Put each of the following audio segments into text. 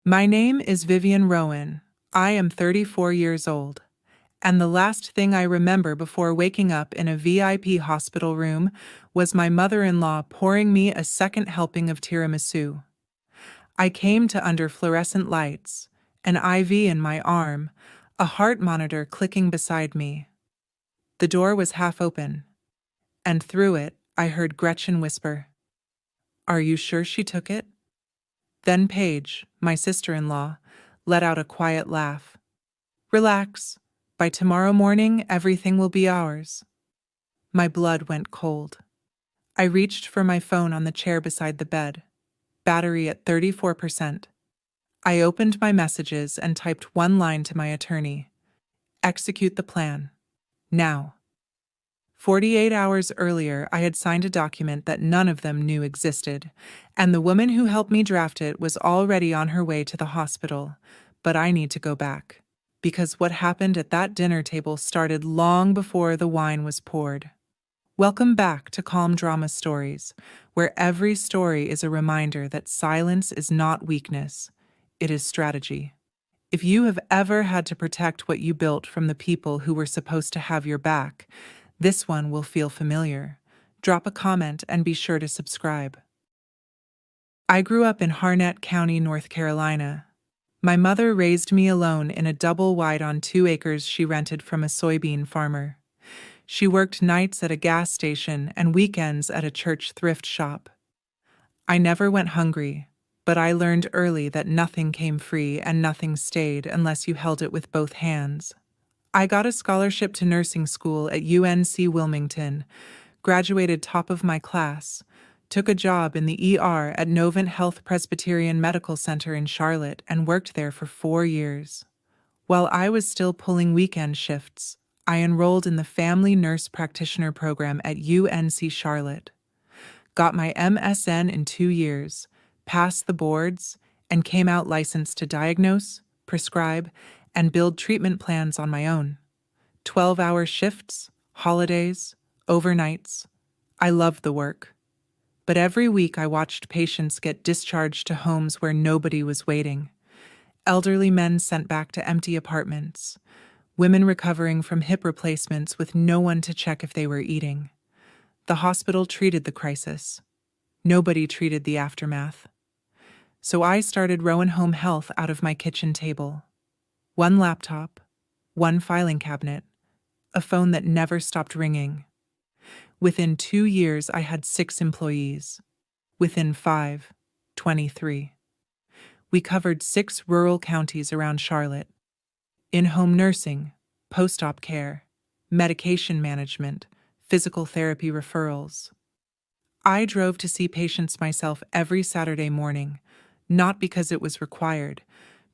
My name is Vivian Rowan. I am 34 years old, and the last thing I remember before waking up in a VIP hospital room was my mother-in-law pouring me a second helping of tiramisu. I came to under fluorescent lights, an IV in my arm, a heart monitor clicking beside me. The door was half open, and through it I heard Gretchen whisper, "Are you sure she took it?" Then Paige, my sister-in-law, let out a quiet laugh. "Relax. By tomorrow morning, everything will be ours." My blood went cold. I reached for my phone on the chair beside the bed, battery at 34%. I opened my messages and typed one line to my attorney. "Execute the plan. Now." 48 hours earlier, I had signed a document that none of them knew existed, and the woman who helped me draft it was already on her way to the hospital. But I need to go back, because what happened at that dinner table started long before the wine was poured. Welcome back to Calm Drama Stories, where every story is a reminder that silence is not weakness, it is strategy. If you have ever had to protect what you built from the people who were supposed to have your back, this one will feel familiar. Drop a comment and be sure to subscribe. I grew up in Harnett County, North Carolina. My mother raised me alone in a double wide on 2 acres she rented from a soybean farmer. She worked nights at a gas station and weekends at a church thrift shop. I never went hungry, but I learned early that nothing came free and nothing stayed unless you held it with both hands. I got a scholarship to nursing school at UNC Wilmington, graduated top of my class, took a job in the ER at Novant Health Presbyterian Medical Center in Charlotte and worked there for 4 years. While I was still pulling weekend shifts, I enrolled in the Family Nurse Practitioner program at UNC Charlotte. Got my MSN in 2 years, passed the boards, and came out licensed to diagnose, prescribe, and build treatment plans on my own. 12-hour shifts, holidays, overnights. I loved the work. But every week I watched patients get discharged to homes where nobody was waiting. Elderly men sent back to empty apartments. Women recovering from hip replacements with no one to check if they were eating. The hospital treated the crisis. Nobody treated the aftermath. So I started Rowan Home Health out of my kitchen table. 1 laptop, 1 filing cabinet, a phone that never stopped ringing. Within 2 years, I had 6 employees. Within 5, 23. We covered 6 rural counties around Charlotte. In-home nursing, post-op care, medication management, physical therapy referrals. I drove to see patients myself every Saturday morning, not because it was required,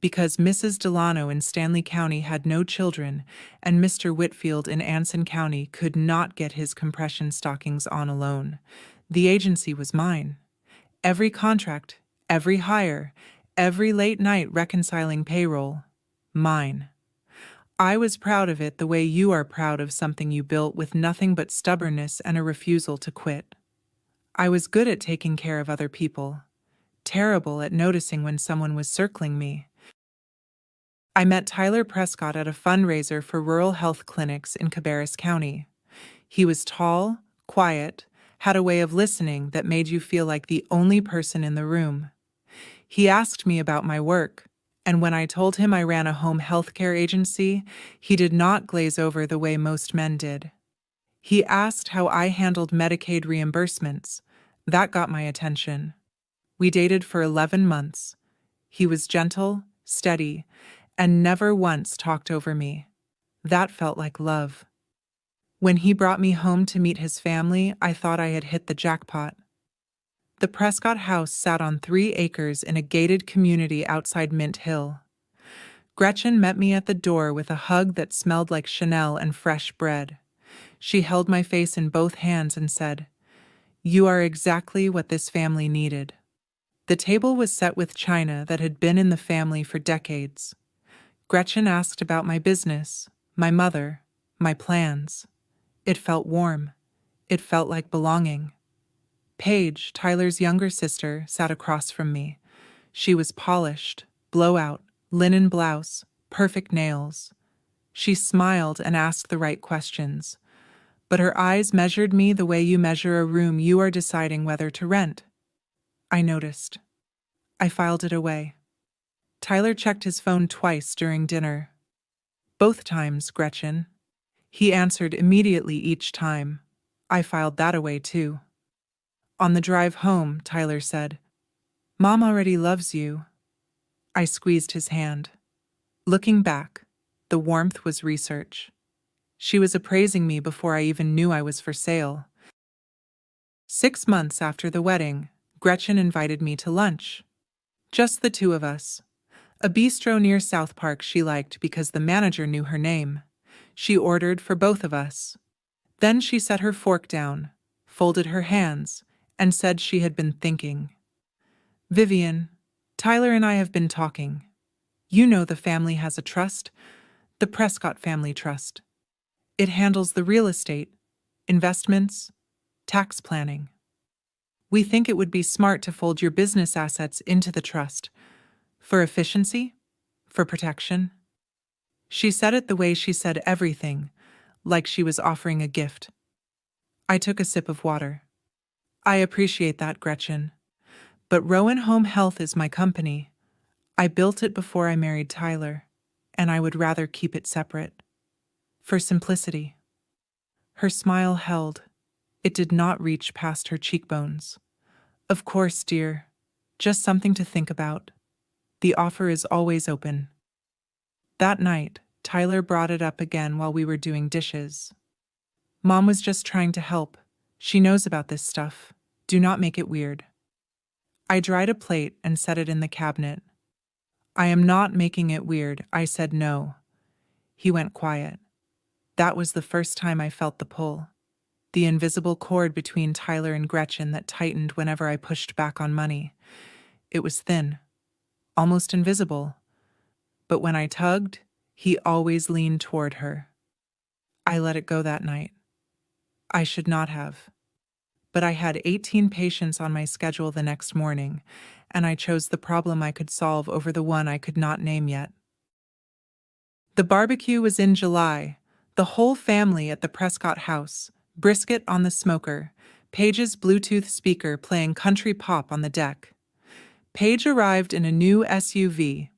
because Mrs. Delano in Stanley County had no children, and Mr. Whitfield in Anson County could not get his compression stockings on alone. The agency was mine. Every contract, every hire, every late night reconciling payroll, mine. I was proud of it the way you are proud of something you built with nothing but stubbornness and a refusal to quit. I was good at taking care of other people, terrible at noticing when someone was circling me. I met Tyler Prescott at a fundraiser for rural health clinics in Cabarrus County. He was tall, quiet, had a way of listening that made you feel like the only person in the room. He asked me about my work, and when I told him I ran a home health care agency, he did not glaze over the way most men did. He asked how I handled Medicaid reimbursements. That got my attention. We dated for 11 months. He was gentle, steady, and never once talked over me. That felt like love. When he brought me home to meet his family, I thought I had hit the jackpot. The Prescott house sat on 3 acres in a gated community outside Mint Hill. Gretchen met me at the door with a hug that smelled like Chanel and fresh bread. She held my face in both hands and said, "You are exactly what this family needed." The table was set with china that had been in the family for decades. Gretchen asked about my business, my mother, my plans. It felt warm. It felt like belonging. Paige, Tyler's younger sister, sat across from me. She was polished, blowout, linen blouse, perfect nails. She smiled and asked the right questions, but her eyes measured me the way you measure a room you are deciding whether to rent. I noticed. I filed it away. Tyler checked his phone twice during dinner. Both times, Gretchen. He answered immediately each time. I filed that away too. On the drive home, Tyler said, "Mom already loves you." I squeezed his hand. Looking back, the warmth was research. She was appraising me before I even knew I was for sale. 6 months after the wedding, Gretchen invited me to lunch. Just the two of us. A bistro near South Park she liked because the manager knew her name. She ordered for both of us. Then she set her fork down, folded her hands, and said she had been thinking. "Vivian, Tyler and I have been talking. You know the family has a trust, the Prescott Family Trust. It handles the real estate, investments, tax planning. We think it would be smart to fold your business assets into the trust. For efficiency? For protection?" She said it the way she said everything, like she was offering a gift. I took a sip of water. "I appreciate that, Gretchen. But Rowan Home Health is my company. I built it before I married Tyler, and I would rather keep it separate. For simplicity." Her smile held. It did not reach past her cheekbones. "Of course, dear. Just something to think about. The offer is always open." That night, Tyler brought it up again while we were doing dishes. "Mom was just trying to help. She knows about this stuff. Do not make it weird." I dried a plate and set it in the cabinet. "I am not making it weird," I said no. He went quiet. That was the first time I felt the pull. The invisible cord between Tyler and Gretchen that tightened whenever I pushed back on money. It was thin, almost invisible. But when I tugged, he always leaned toward her. I let it go that night. I should not have. But I had 18 patients on my schedule the next morning, and I chose the problem I could solve over the one I could not name yet. The barbecue was in July, the whole family at the Prescott house, brisket on the smoker, Paige's Bluetooth speaker playing country pop on the deck. Paige arrived in a new SUV.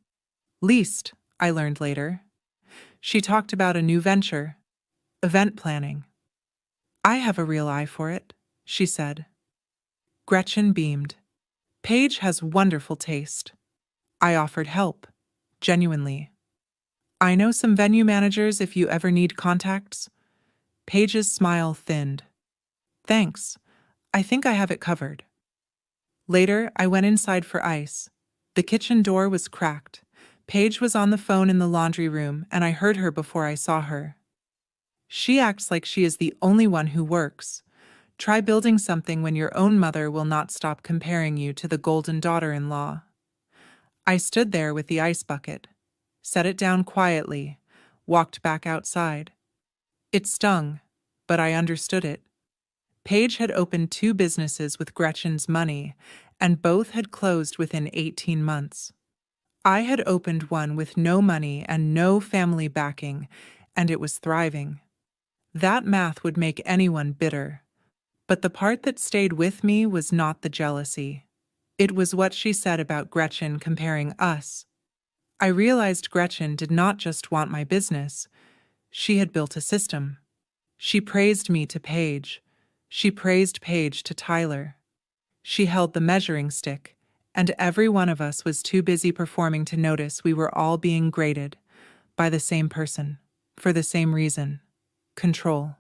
Leased, I learned later. She talked about a new venture, event planning. "I have a real eye for it," she said. Gretchen beamed. "Paige has wonderful taste." I offered help, genuinely. "I know some venue managers if you ever need contacts." Paige's smile thinned. "Thanks. I think I have it covered." Later, I went inside for ice. The kitchen door was cracked. Paige was on the phone in the laundry room, and I heard her before I saw her. "She acts like she is the only one who works. Try building something when your own mother will not stop comparing you to the golden daughter-in-law." I stood there with the ice bucket, set it down quietly, walked back outside. It stung, but I understood it. Paige had opened 2 businesses with Gretchen's money, and both had closed within 18 months. I had opened one with no money and no family backing, and it was thriving. That math would make anyone bitter. But the part that stayed with me was not the jealousy. It was what she said about Gretchen comparing us. I realized Gretchen did not just want my business. She had built a system. She praised me to Paige. She praised Paige to Tyler. She held the measuring stick, and every one of us was too busy performing to notice we were all being graded by the same person, for the same reason: control.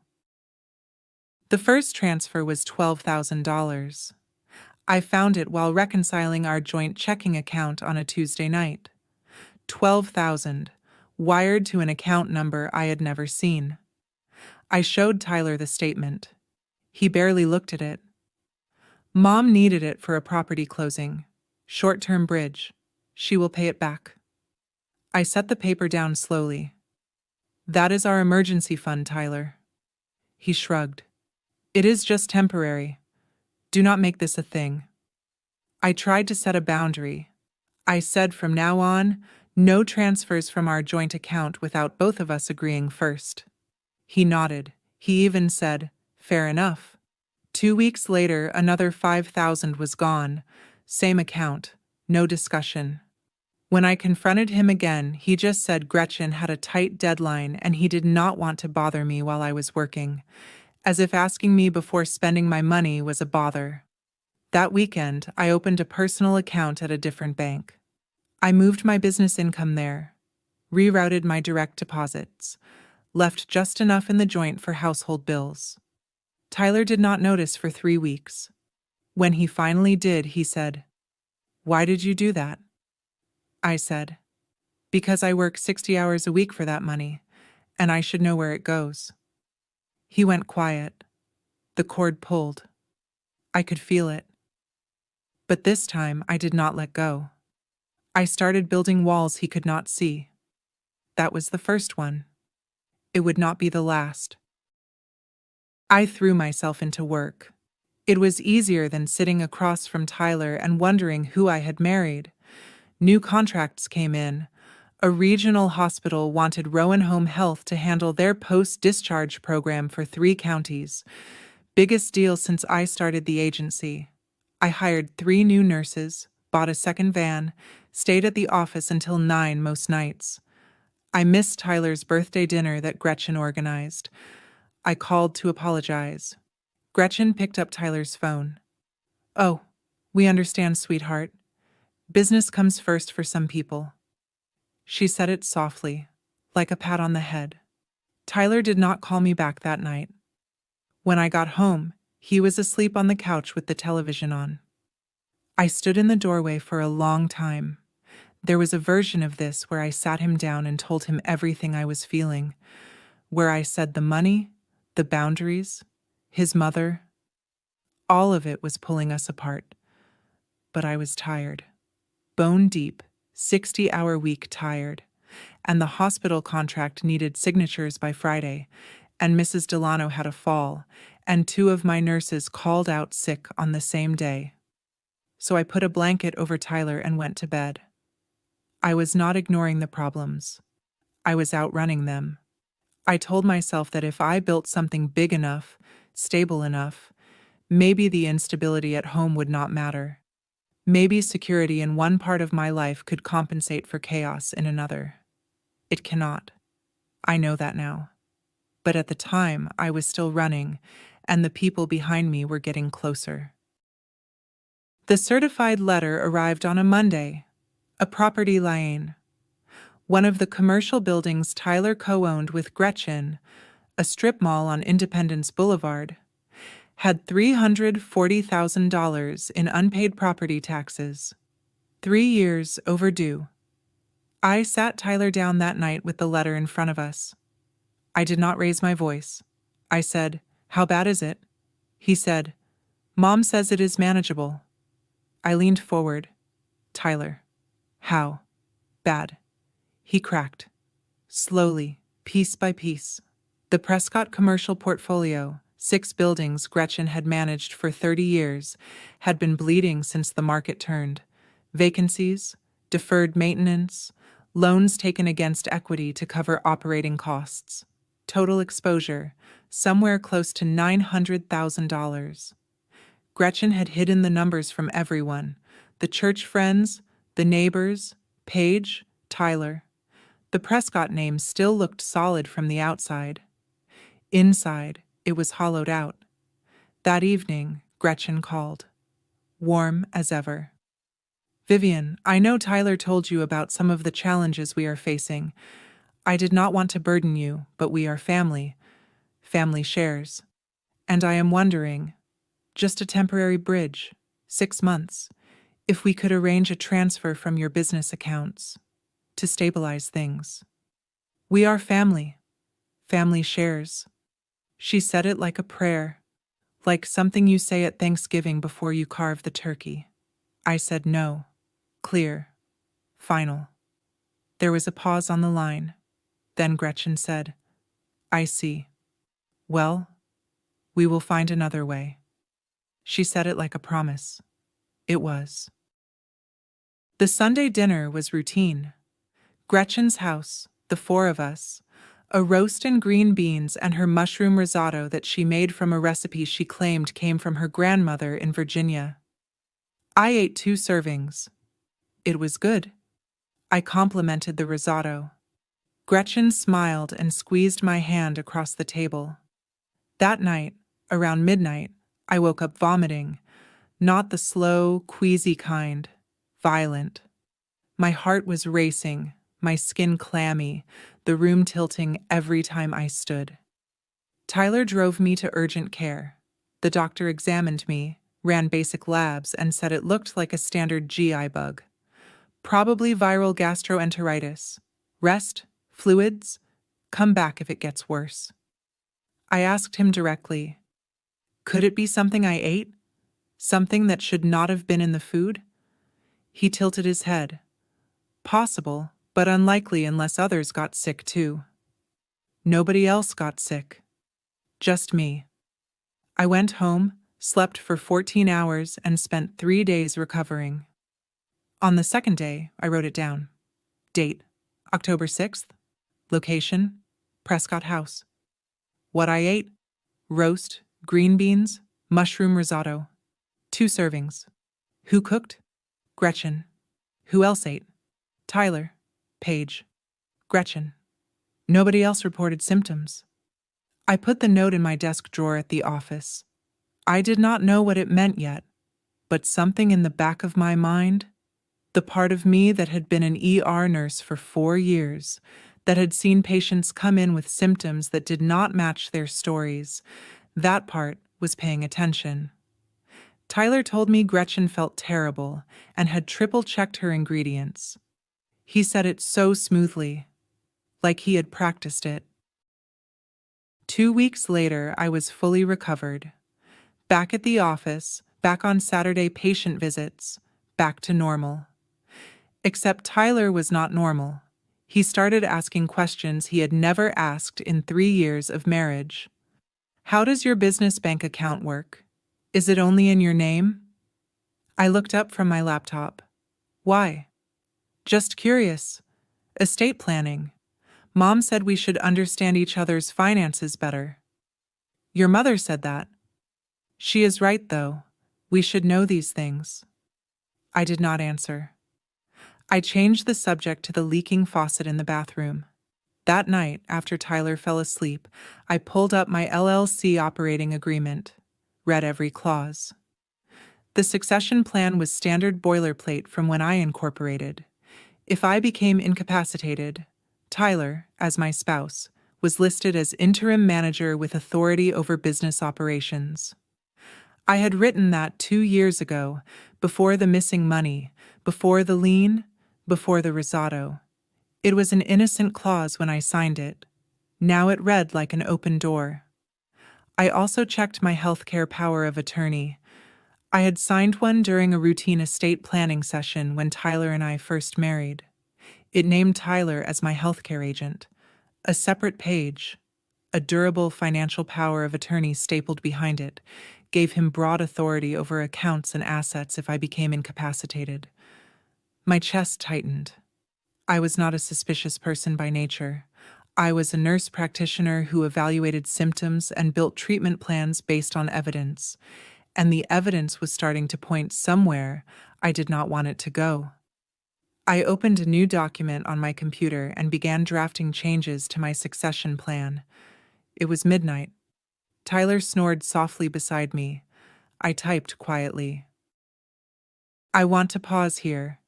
The first transfer was $12,000. I found it while reconciling our joint checking account on a Tuesday night. $12,000, wired to an account number I had never seen. I showed Tyler the statement. He barely looked at it. "Mom needed it for a property closing. Short-term bridge. She will pay it back." I set the paper down slowly. "That is our emergency fund, Tyler." He shrugged. "It is just temporary. Do not make this a thing." I tried to set a boundary. I said from now on, no transfers from our joint account without both of us agreeing first. He nodded. He even said, "Fair enough." 2 weeks later, another 5,000 was gone. Same account. No discussion. When I confronted him again, he just said Gretchen had a tight deadline and he did not want to bother me while I was working, as if asking me before spending my money was a bother. That weekend, I opened a personal account at a different bank. I moved my business income there, rerouted my direct deposits, left just enough in the joint for household bills. Tyler did not notice for 3 weeks. When he finally did, he said, "Why did you do that?" I said, "Because I work 60 hours a week for that money, and I should know where it goes." He went quiet. The cord pulled. I could feel it. But this time, I did not let go. I started building walls he could not see. That was the first one. It would not be the last. I threw myself into work. It was easier than sitting across from Tyler and wondering who I had married. New contracts came in. A regional hospital wanted Rowan Home Health to handle their post-discharge program for 3 counties. Biggest deal since I started the agency. I hired 3 new nurses, bought a second van, stayed at the office until 9 most nights. I missed Tyler's birthday dinner that Gretchen organized. I called to apologize. Gretchen picked up Tyler's phone. "Oh, we understand, sweetheart. Business comes first for some people." She said it softly, like a pat on the head. Tyler did not call me back that night. When I got home, he was asleep on the couch with the television on. I stood in the doorway for a long time. There was a version of this where I sat him down and told him everything I was feeling, where I said the money, the boundaries, his mother, all of it was pulling us apart. But I was tired. Bone deep, 60-hour week tired. And the hospital contract needed signatures by Friday, and Mrs. Delano had a fall, and 2 of my nurses called out sick on the same day. So I put a blanket over Tyler and went to bed. I was not ignoring the problems. I was outrunning them. I told myself that if I built something big enough, stable enough, maybe the instability at home would not matter. Maybe security in one part of my life could compensate for chaos in another. It cannot. I know that now. But at the time, I was still running, and the people behind me were getting closer. The certified letter arrived on a Monday, a property line. One of the commercial buildings Tyler co-owned with Gretchen, a strip mall on Independence Boulevard, had $340,000 in unpaid property taxes, 3 years overdue. I sat Tyler down that night with the letter in front of us. I did not raise my voice. I said, "How bad is it?" He said, "Mom says it is manageable." I leaned forward. "Tyler, how bad?" He cracked. Slowly, piece by piece. The Prescott commercial portfolio, 6 buildings Gretchen had managed for 30 years, had been bleeding since the market turned. Vacancies, deferred maintenance, loans taken against equity to cover operating costs. Total exposure, somewhere close to $900,000. Gretchen had hidden the numbers from everyone, the church friends, the neighbors, Paige, Tyler. The Prescott name still looked solid from the outside. Inside, it was hollowed out. That evening, Gretchen called, warm as ever. "Vivian, I know Tyler told you about some of the challenges we are facing. I did not want to burden you, but we are family. Family shares. And I am wondering, just a temporary bridge, 6 months, if we could arrange a transfer from your business accounts to stabilize things. We are family. Family shares." She said it like a prayer, like something you say at Thanksgiving before you carve the turkey. I said no. Clear. Final. There was a pause on the line. Then Gretchen said, "I see. Well, we will find another way." She said it like a promise. It was. The Sunday dinner was routine. Gretchen's house, the four of us, a roast and green beans and her mushroom risotto that she made from a recipe she claimed came from her grandmother in Virginia. I ate 2 servings. It was good. I complimented the risotto. Gretchen smiled and squeezed my hand across the table. That night, around midnight, I woke up vomiting, not the slow, queasy kind, violent. My heart was racing, my skin clammy, the room tilting every time I stood. Tyler drove me to urgent care. The doctor examined me, ran basic labs, and said it looked like a standard GI bug. Probably viral gastroenteritis. Rest, fluids, come back if it gets worse. I asked him directly, could it be something I ate? Something that should not have been in the food? He tilted his head. Possible, but unlikely unless others got sick too. Nobody else got sick. Just me. I went home, slept for 14 hours, and spent 3 days recovering. On the second day, I wrote it down. Date, October 6th. Location, Prescott House. What I ate, roast, green beans, mushroom risotto. 2 servings. Who cooked? Gretchen. Who else ate? Tyler, Paige, Gretchen. Nobody else reported symptoms. I put the note in my desk drawer at the office. I did not know what it meant yet, but something in the back of my mind, the part of me that had been an ER nurse for 4 years, that had seen patients come in with symptoms that did not match their stories, that part was paying attention. Tyler told me Gretchen felt terrible and had triple-checked her ingredients. He said it so smoothly, like he had practiced it. 2 weeks later, I was fully recovered. Back at the office, back on Saturday patient visits, back to normal. Except Tyler was not normal. He started asking questions he had never asked in 3 years of marriage. How does your business bank account work? Is it only in your name? I looked up from my laptop. Why? Just curious. Estate planning. Mom said we should understand each other's finances better. Your mother said that. She is right, though. We should know these things. I did not answer. I changed the subject to the leaking faucet in the bathroom. That night, after Tyler fell asleep, I pulled up my LLC operating agreement, read every clause. The succession plan was standard boilerplate from when I incorporated. If I became incapacitated, Tyler, as my spouse, was listed as interim manager with authority over business operations. I had written that 2 years ago, before the missing money, before the lien, before the risotto. It was an innocent clause when I signed it. Now it read like an open door. I also checked my healthcare power of attorney. I had signed one during a routine estate planning session when Tyler and I first married. It named Tyler as my healthcare agent. A separate page, a durable financial power of attorney stapled behind it, gave him broad authority over accounts and assets if I became incapacitated. My chest tightened. I was not a suspicious person by nature. I was a nurse practitioner who evaluated symptoms and built treatment plans based on evidence, and the evidence was starting to point somewhere I did not want it to go. I opened a new document on my computer and began drafting changes to my succession plan. It was midnight. Tyler snored softly beside me. I typed quietly. I want to pause here,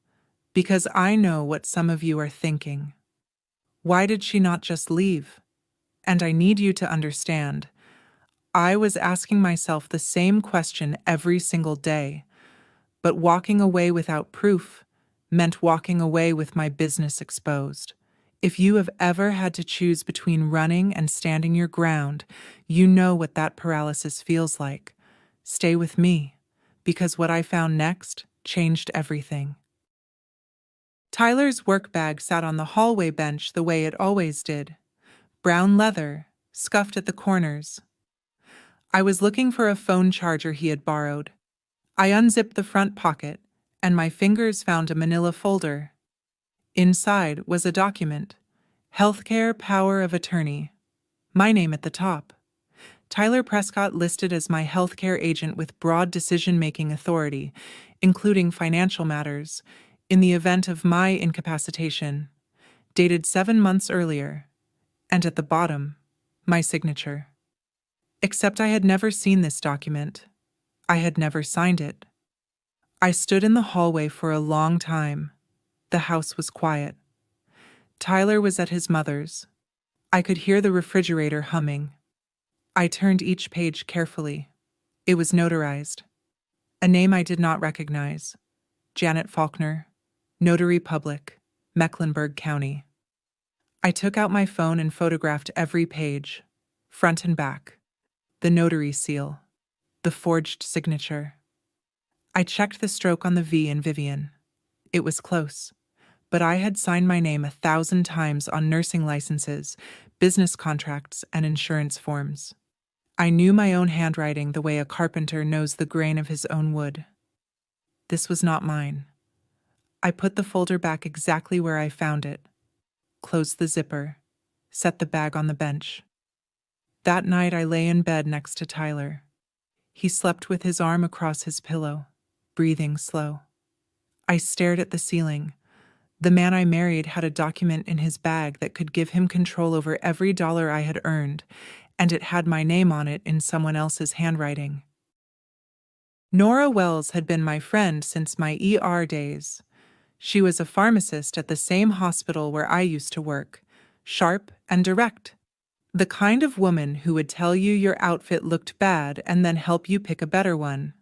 because I know what some of you are thinking. Why did she not just leave? And I need you to understand. I was asking myself the same question every single day, but walking away without proof meant walking away with my business exposed. If you have ever had to choose between running and standing your ground, you know what that paralysis feels like. Stay with me, because what I found next changed everything. Tyler's work bag sat on the hallway bench the way it always did. Brown leather, scuffed at the corners. I was looking for a phone charger he had borrowed. I unzipped the front pocket, and my fingers found a manila folder. Inside was a document. Healthcare Power of Attorney. My name at the top. Tyler Prescott listed as my healthcare agent with broad decision-making authority, including financial matters, in the event of my incapacitation, dated 7 months earlier, and at the bottom, my signature. Except I had never seen this document. I had never signed it. I stood in the hallway for a long time. The house was quiet. Tyler was at his mother's. I could hear the refrigerator humming. I turned each page carefully. It was notarized. A name I did not recognize. Janet Faulkner, Notary Public, Mecklenburg County. I took out my phone and photographed every page, front and back, the notary seal, the forged signature. I checked the stroke on the V in Vivian. It was close, but I had signed my name 1,000 times on nursing licenses, business contracts, and insurance forms. I knew my own handwriting the way a carpenter knows the grain of his own wood. This was not mine. I put the folder back exactly where I found it, closed the zipper, set the bag on the bench. That night I lay in bed next to Tyler. He slept with his arm across his pillow, breathing slow. I stared at the ceiling. The man I married had a document in his bag that could give him control over every dollar I had earned, and it had my name on it in someone else's handwriting. Nora Wells had been my friend since my ER days. She was a pharmacist at the same hospital where I used to work, sharp and direct. The kind of woman who would tell you your outfit looked bad and then help you pick a better one.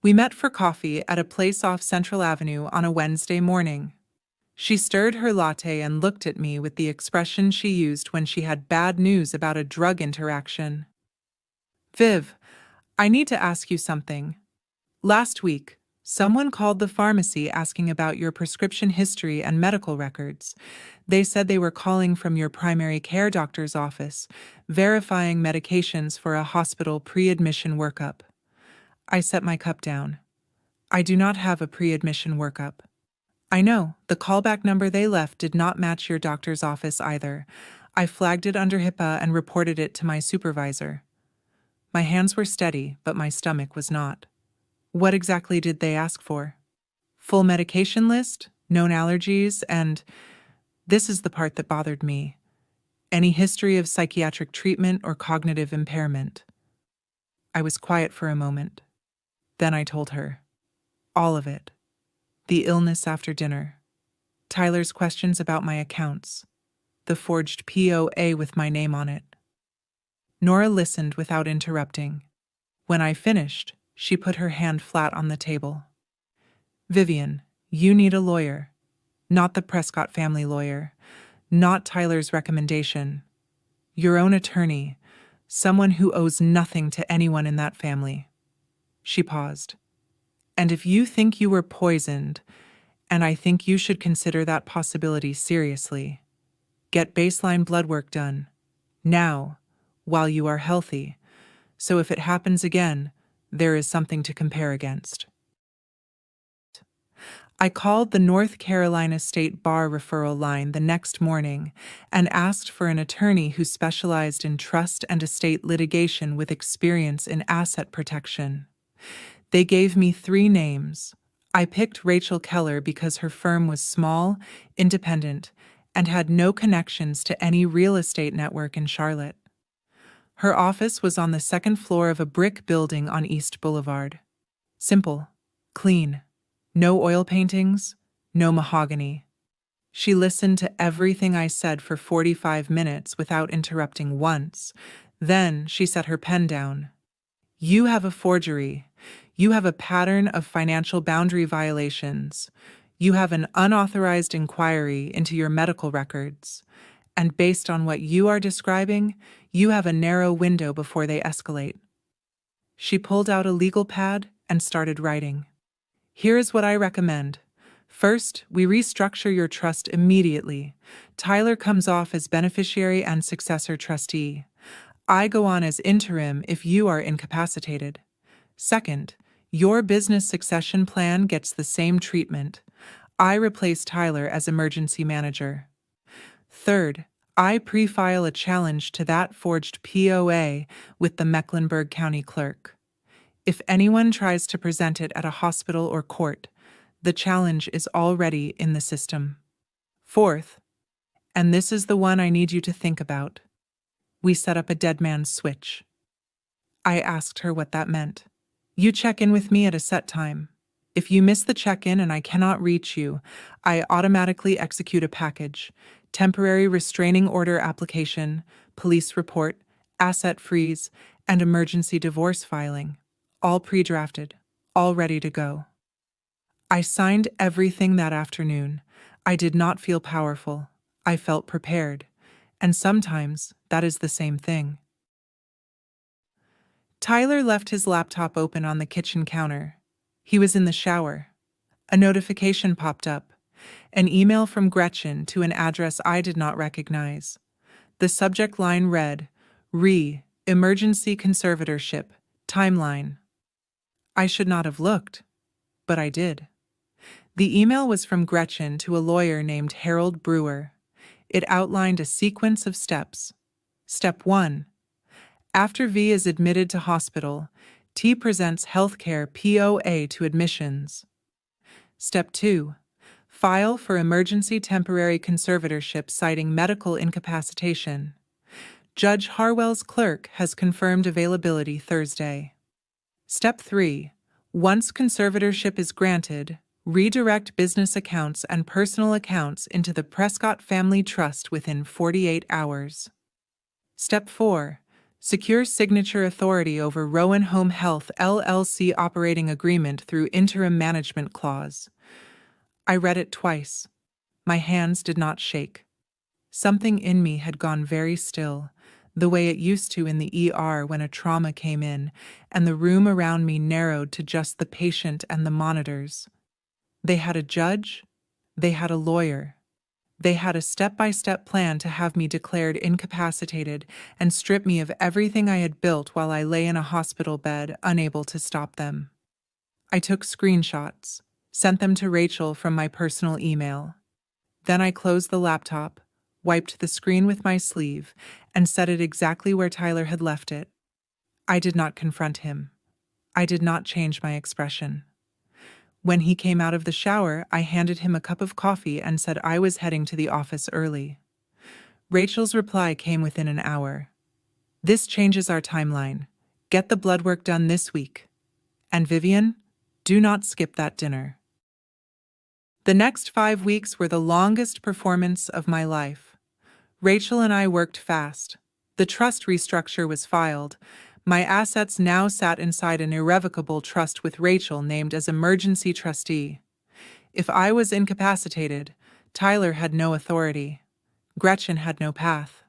We met for coffee at a place off Central Avenue on a Wednesday morning. She stirred her latte and looked at me with the expression she used when she had bad news about a drug interaction. "Viv, I need to ask you something. Last week, someone called the pharmacy asking about your prescription history and medical records. They said they were calling from your primary care doctor's office, verifying medications for a hospital pre-admission workup." I set my cup down. I do not have a pre-admission workup. I know, the callback number they left did not match your doctor's office either. I flagged it under HIPAA and reported it to my supervisor. My hands were steady, but my stomach was not. What exactly did they ask for? Full medication list, known allergies, and this is the part that bothered me. Any history of psychiatric treatment or cognitive impairment. I was quiet for a moment. Then I told her. All of it. The illness after dinner. Tyler's questions about my accounts. The forged POA with my name on it. Nora listened without interrupting. When I finished, she put her hand flat on the table. "Vivian, you need a lawyer. Not the Prescott family lawyer. Not Tyler's recommendation. Your own attorney. Someone who owes nothing to anyone in that family." She paused. "And if you think you were poisoned, and I think you should consider that possibility seriously, get baseline blood work done. Now, while you are healthy. So if it happens again, there is something to compare against." I called the North Carolina State Bar referral line the next morning and asked for an attorney who specialized in trust and estate litigation with experience in asset protection. They gave me 3 names. I picked Rachel Keller because her firm was small, independent, and had no connections to any real estate network in Charlotte. Her office was on the 2nd floor of a brick building on East Boulevard. Simple, clean, no oil paintings, no mahogany. She listened to everything I said for 45 minutes without interrupting once. Then she set her pen down. "You have a forgery. You have a pattern of financial boundary violations. You have an unauthorized inquiry into your medical records. And based on what you are describing, you have a narrow window before they escalate." She pulled out a legal pad and started writing. "Here is what I recommend. First, we restructure your trust immediately. Tyler comes off as beneficiary and successor trustee. I go on as interim if you are incapacitated. Second, Your business succession plan gets the same treatment. I replace Tyler as emergency manager. Third, I pre-file a challenge to that forged POA with the Mecklenburg County clerk. If anyone tries to present it at a hospital or court, the challenge is already in the system. Fourth, and this is the one I need you to think about, we set up a dead man's switch. I asked her what that meant. You check in with me at a set time. If you miss the check-in and I cannot reach you, I automatically execute a package, temporary restraining order application, police report, asset freeze, and emergency divorce filing, all pre-drafted, all ready to go. I signed everything that afternoon. I did not feel powerful. I felt prepared. And sometimes that is the same thing. Tyler left his laptop open on the kitchen counter. He was in the shower. A notification popped up. An email from Gretchen to an address I did not recognize. The subject line read, Emergency Conservatorship, Timeline. I should not have looked, but I did. The email was from Gretchen to a lawyer named Harold Brewer. It outlined a sequence of steps. Step 1. After V is admitted to hospital, T presents healthcare POA to admissions. Step 2. File for emergency temporary conservatorship citing medical incapacitation. Judge Harwell's clerk has confirmed availability Thursday. Step 3. Once conservatorship is granted, redirect business accounts and personal accounts into the Prescott Family Trust within 48 hours. Step 4. Secure signature authority over Rowan Home Health LLC operating agreement through interim management clause. I read it twice. My hands did not shake. Something in me had gone very still, the way it used to in the ER when a trauma came in, and the room around me narrowed to just the patient and the monitors. They had a judge, they had a lawyer. They had a step-by-step plan to have me declared incapacitated and strip me of everything I had built while I lay in a hospital bed, unable to stop them. I took screenshots, sent them to Rachel from my personal email. Then I closed the laptop, wiped the screen with my sleeve, and set it exactly where Tyler had left it. I did not confront him. I did not change my expression. When he came out of the shower, I handed him a cup of coffee and said I was heading to the office early. Rachel's reply came within an hour. This changes our timeline. Get the blood work done this week. And Vivian, do not skip that dinner. The next 5 weeks were the longest performance of my life. Rachel and I worked fast. The trust restructure was filed. My assets now sat inside an irrevocable trust with Rachel named as emergency trustee. If I was incapacitated, Tyler had no authority. Gretchen had no path.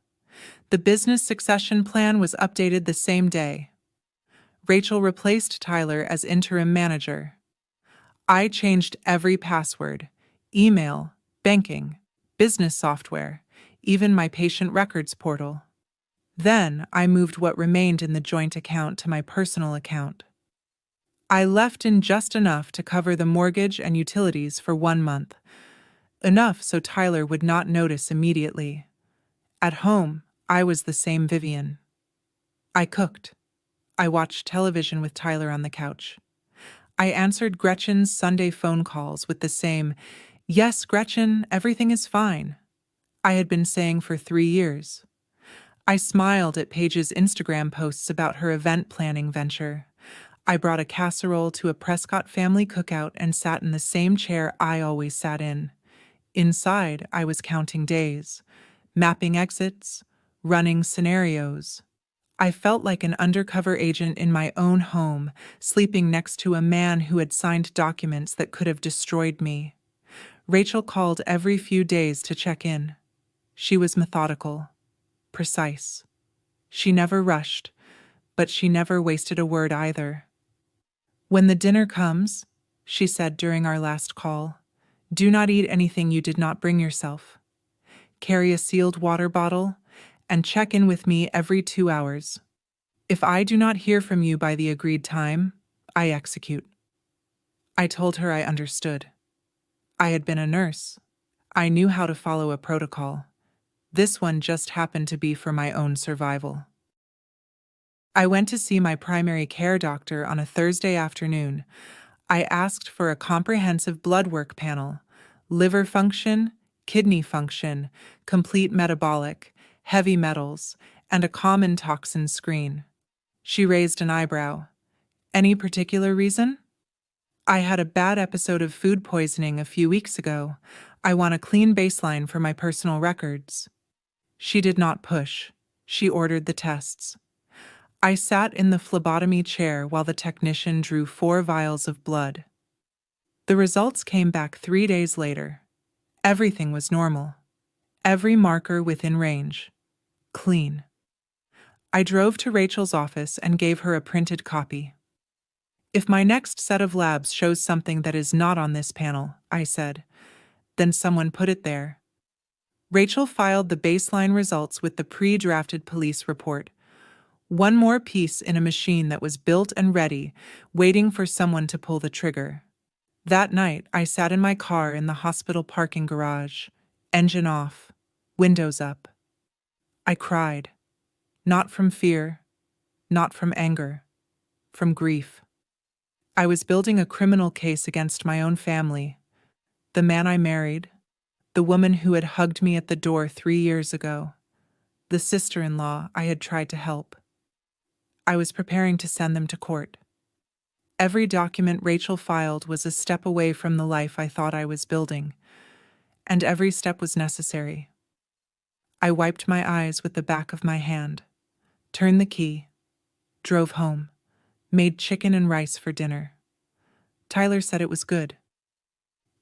The business succession plan was updated the same day. Rachel replaced Tyler as interim manager. I changed every password, email, banking, business software, even my patient records portal. Then I moved what remained in the joint account to my personal account. I left in just enough to cover the mortgage and utilities for 1 month. Enough so Tyler would not notice immediately. At home, I was the same Vivian. I cooked. I watched television with Tyler on the couch. I answered Gretchen's Sunday phone calls with the same, "Yes, Gretchen, everything is fine," I had been saying for 3 years. I smiled at Paige's Instagram posts about her event planning venture. I brought a casserole to a Prescott family cookout and sat in the same chair I always sat in. Inside, I was counting days, mapping exits, running scenarios. I felt like an undercover agent in my own home, sleeping next to a man who had signed documents that could have destroyed me. Rachel called every few days to check in. She was methodical. Precise. She never rushed, but she never wasted a word either. "When the dinner comes," she said during our last call, "do not eat anything you did not bring yourself. Carry a sealed water bottle and check in with me every 2 hours. If I do not hear from you by the agreed time, I execute." I told her I understood. I had been a nurse. I knew how to follow a protocol. This one just happened to be for my own survival. I went to see my primary care doctor on a Thursday afternoon. I asked for a comprehensive bloodwork panel, liver function, kidney function, complete metabolic, heavy metals, and a common toxin screen. She raised an eyebrow. Any particular reason? I had a bad episode of food poisoning a few weeks ago. I want a clean baseline for my personal records. She did not push. She ordered the tests. I sat in the phlebotomy chair while the technician drew 4 vials of blood. The results came back 3 days later. Everything was normal. Every marker within range. Clean. I drove to Rachel's office and gave her a printed copy. If my next set of labs shows something that is not on this panel, I said, then someone put it there. Rachel filed the baseline results with the pre-drafted police report. One more piece in a machine that was built and ready, waiting for someone to pull the trigger. That night, I sat in my car in the hospital parking garage, engine off, windows up. I cried. Not from fear, not from anger, from grief. I was building a criminal case against my own family, the man I married, the woman who had hugged me at the door 3 years ago, the sister-in-law I had tried to help. I was preparing to send them to court. Every document Rachel filed was a step away from the life I thought I was building, and every step was necessary. I wiped my eyes with the back of my hand, turned the key, drove home, made chicken and rice for dinner. Tyler said it was good.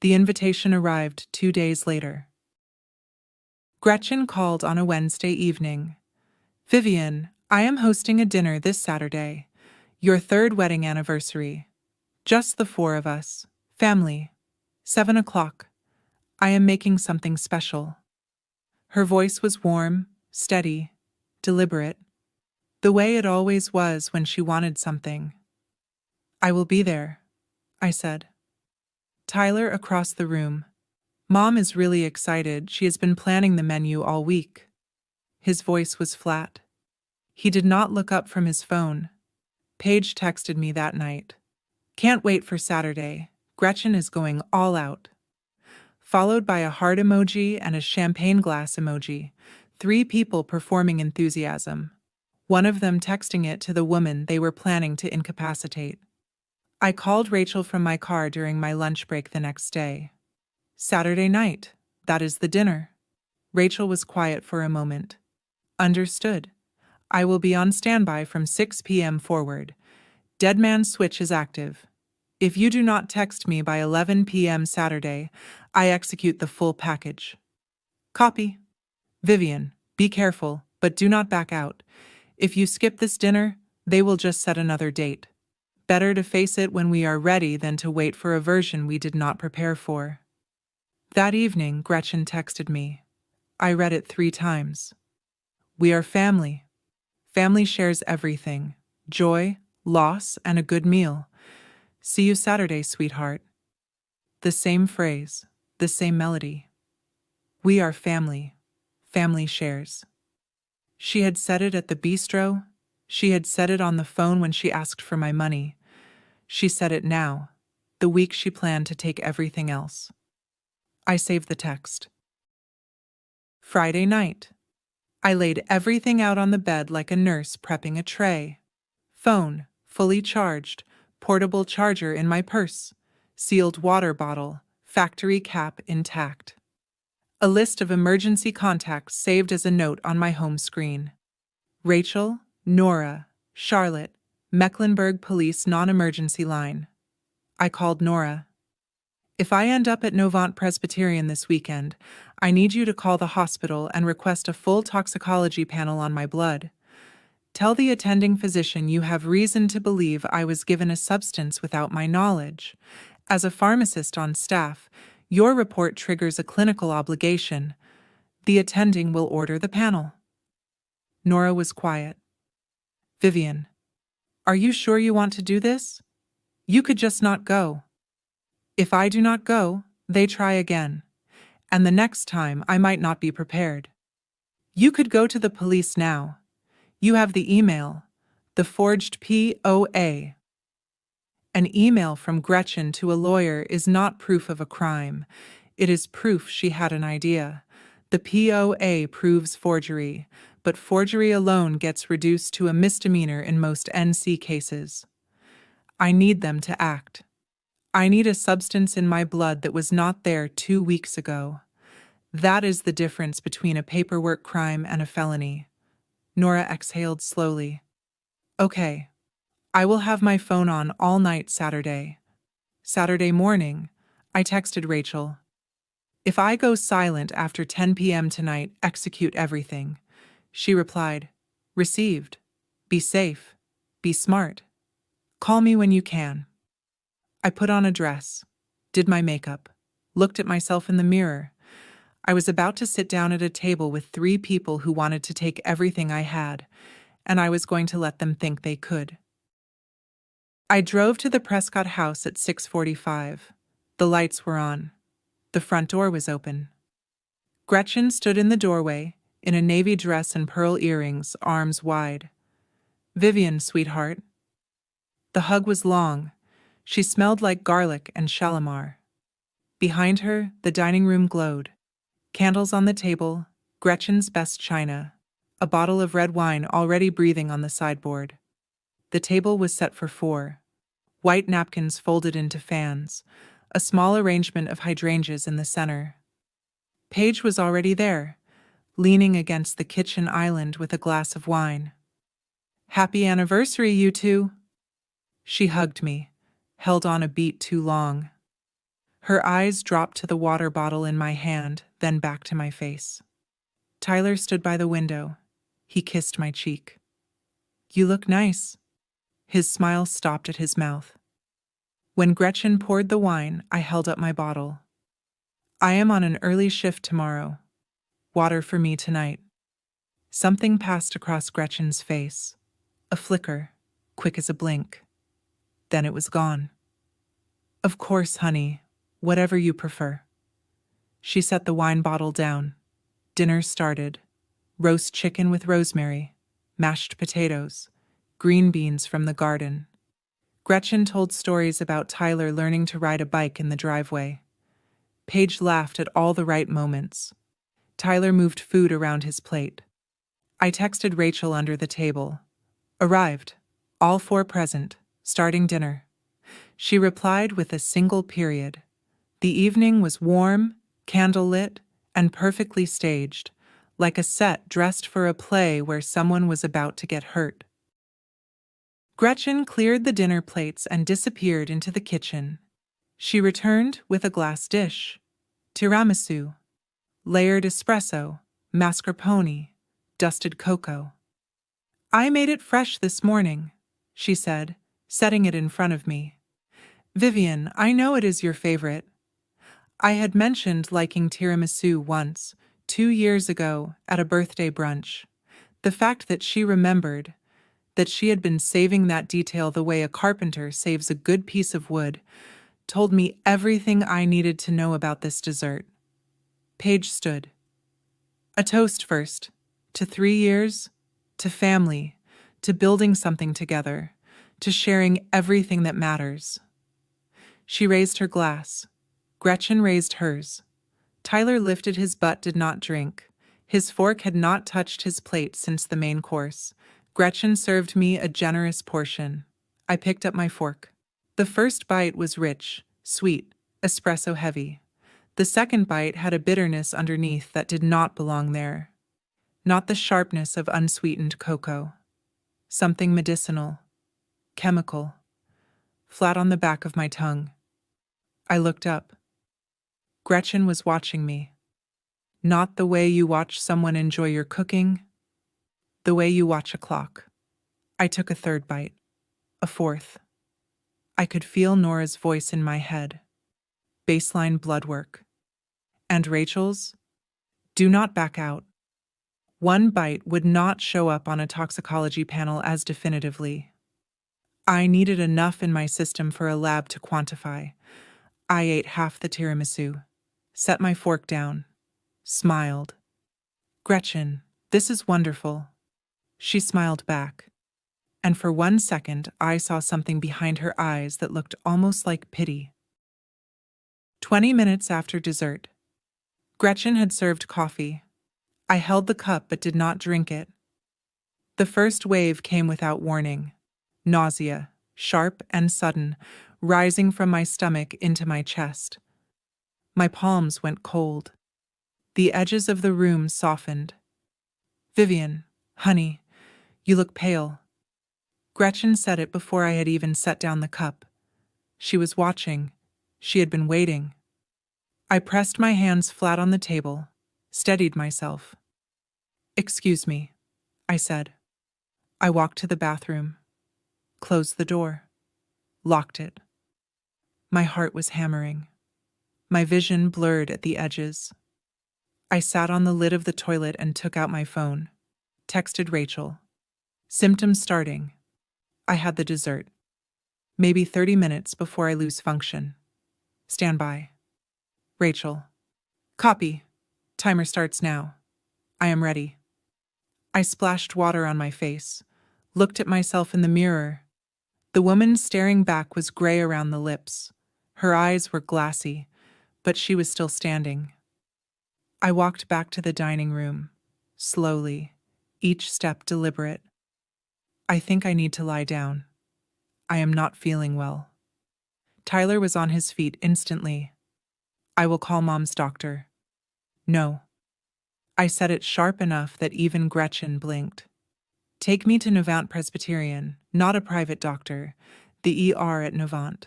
The invitation arrived 2 days later. Gretchen called on a Wednesday evening. "Vivian, I am hosting a dinner this Saturday. Your 3rd wedding anniversary. Just the 4 of us. Family. 7 o'clock. I am making something special." Her voice was warm, steady, deliberate, the way it always was when she wanted something. "I will be there," I said. Tyler across the room. "Mom is really excited. She has been planning the menu all week." His voice was flat. He did not look up from his phone. Paige texted me that night. "Can't wait for Saturday. Gretchen is going all out." Followed by a heart emoji and a champagne glass emoji. 3 people performing enthusiasm. One of them texting it to the woman they were planning to incapacitate. I called Rachel from my car during my lunch break the next day. "Saturday night, that is the dinner." Rachel was quiet for a moment. "Understood. I will be on standby from 6 p.m. forward. Dead man's switch is active. If you do not text me by 11 p.m. Saturday, I execute the full package." "Copy." "Vivian, be careful, but do not back out. If you skip this dinner, they will just set another date. Better to face it when we are ready than to wait for a version we did not prepare for." That evening, Gretchen texted me. I read it 3 times. "We are family. Family shares everything. Joy, loss, and a good meal. See you Saturday, sweetheart." The same phrase, the same melody. We are family. Family shares. She had said it at the bistro. She had said it on the phone when she asked for my money. She said it now, the week she planned to take everything else. I saved the text. Friday night. I laid everything out on the bed like a nurse prepping a tray. Phone, fully charged, portable charger in my purse, sealed water bottle, factory cap intact. A list of emergency contacts saved as a note on my home screen. Rachel, Nora, Charlotte, Mecklenburg Police Non-Emergency Line. I called Nora. "If I end up at Novant Presbyterian this weekend, I need you to call the hospital and request a full toxicology panel on my blood. Tell the attending physician you have reason to believe I was given a substance without my knowledge. As a pharmacist on staff, your report triggers a clinical obligation. The attending will order the panel." Nora was quiet. "Vivian, are you sure you want to do this? You could just not go." If I do not go, they try again, and the next time I might not be prepared. You could go to the police now. You have the email, the forged POA. An email from Gretchen to a lawyer is not proof of a crime. It is proof she had an idea. The POA proves forgery, but forgery alone gets reduced to a misdemeanor in most NC cases. I need them to act. I need a substance in my blood that was not there 2 weeks ago. That is the difference between a paperwork crime and a felony. Nora exhaled slowly. Okay. I will have my phone on all night Saturday. Saturday morning, I texted Rachel. If I go silent after 10 p.m. tonight, execute everything. She replied, received. Be safe. Be smart. Call me when you can. I put on a dress, did my makeup, looked at myself in the mirror. I was about to sit down at a table with 3 people who wanted to take everything I had, and I was going to let them think they could. I drove to the Prescott house at 6:45. The lights were on. The front door was open. Gretchen stood in the doorway, in a navy dress and pearl earrings, arms wide. Vivian, sweetheart. The hug was long. She smelled like garlic and Shalimar. Behind her, the dining room glowed. Candles on the table, Gretchen's best china, a bottle of red wine already breathing on the sideboard. The table was set for 4. White napkins folded into fans, a small arrangement of hydrangeas in the center. Paige was already there, leaning against the kitchen island with a glass of wine. Happy anniversary, you two. She hugged me, held on a beat too long. Her eyes dropped to the water bottle in my hand, then back to my face. Tyler stood by the window. He kissed my cheek. You look nice. His smile stopped at his mouth. When Gretchen poured the wine, I held up my bottle. I am on an early shift tomorrow. Water for me tonight. Something passed across Gretchen's face. A flicker, quick as a blink. Then it was gone. Of course, honey. Whatever you prefer. She set the wine bottle down. Dinner started. Roast chicken with rosemary, mashed potatoes, green beans from the garden. Gretchen told stories about Tyler learning to ride a bike in the driveway. Paige laughed at all the right moments. Tyler moved food around his plate. I texted Rachel under the table. Arrived. All 4 present. Starting dinner. She replied with a single period. The evening was warm, candlelit, and perfectly staged, like a set dressed for a play where someone was about to get hurt. Gretchen cleared the dinner plates and disappeared into the kitchen. She returned with a glass dish. Tiramisu, layered espresso, mascarpone, dusted cocoa. I made it fresh this morning, she said, setting it in front of me. Vivian, I know it is your favorite. I had mentioned liking tiramisu once, 2 years ago, at a birthday brunch. The fact that she remembered, that she had been saving that detail the way a carpenter saves a good piece of wood, told me everything I needed to know about this dessert. Paige stood. A toast first, to 3 years, to family, to building something together, to sharing everything that matters. She raised her glass. Gretchen raised hers. Tyler lifted his but did not drink. His fork had not touched his plate since the main course. Gretchen served me a generous portion. I picked up my fork. The first bite was rich, sweet, espresso heavy. The second bite had a bitterness underneath that did not belong there. Not the sharpness of unsweetened cocoa. Something medicinal, chemical, flat on the back of my tongue. I looked up. Gretchen was watching me. Not the way you watch someone enjoy your cooking, the way you watch a clock. I took a 3rd bite, a 4th. I could feel Nora's voice in my head. Baseline bloodwork. And Rachel's? Do not back out. 1 bite would not show up on a toxicology panel as definitively. I needed enough in my system for a lab to quantify. I ate half the tiramisu, set my fork down, smiled. Gretchen, this is wonderful. She smiled back, and for 1 second I saw something behind her eyes that looked almost like pity. 20 minutes after dessert, Gretchen had served coffee. I held the cup but did not drink it. The first wave came without warning. Nausea, sharp and sudden, rising from my stomach into my chest. My palms went cold. The edges of the room softened. Vivian, honey, you look pale. Gretchen said it before I had even set down the cup. She was watching. She had been waiting. I pressed my hands flat on the table, steadied myself. "Excuse me," I said. I walked to the bathroom, closed the door, locked it. My heart was hammering. My vision blurred at the edges. I sat on the lid of the toilet and took out my phone. Texted Rachel. Symptoms starting. I had the dessert. Maybe 30 minutes before I lose function. Stand by. Rachel. Copy. Timer starts now. I am ready. I splashed water on my face, looked at myself in the mirror. The woman staring back was gray around the lips. Her eyes were glassy, but she was still standing. I walked back to the dining room, slowly, each step deliberate. I think I need to lie down. I am not feeling well. Tyler was on his feet instantly. I will call Mom's doctor. No. I said it sharp enough that even Gretchen blinked. Take me to Novant Presbyterian, not a private doctor, the ER at Novant.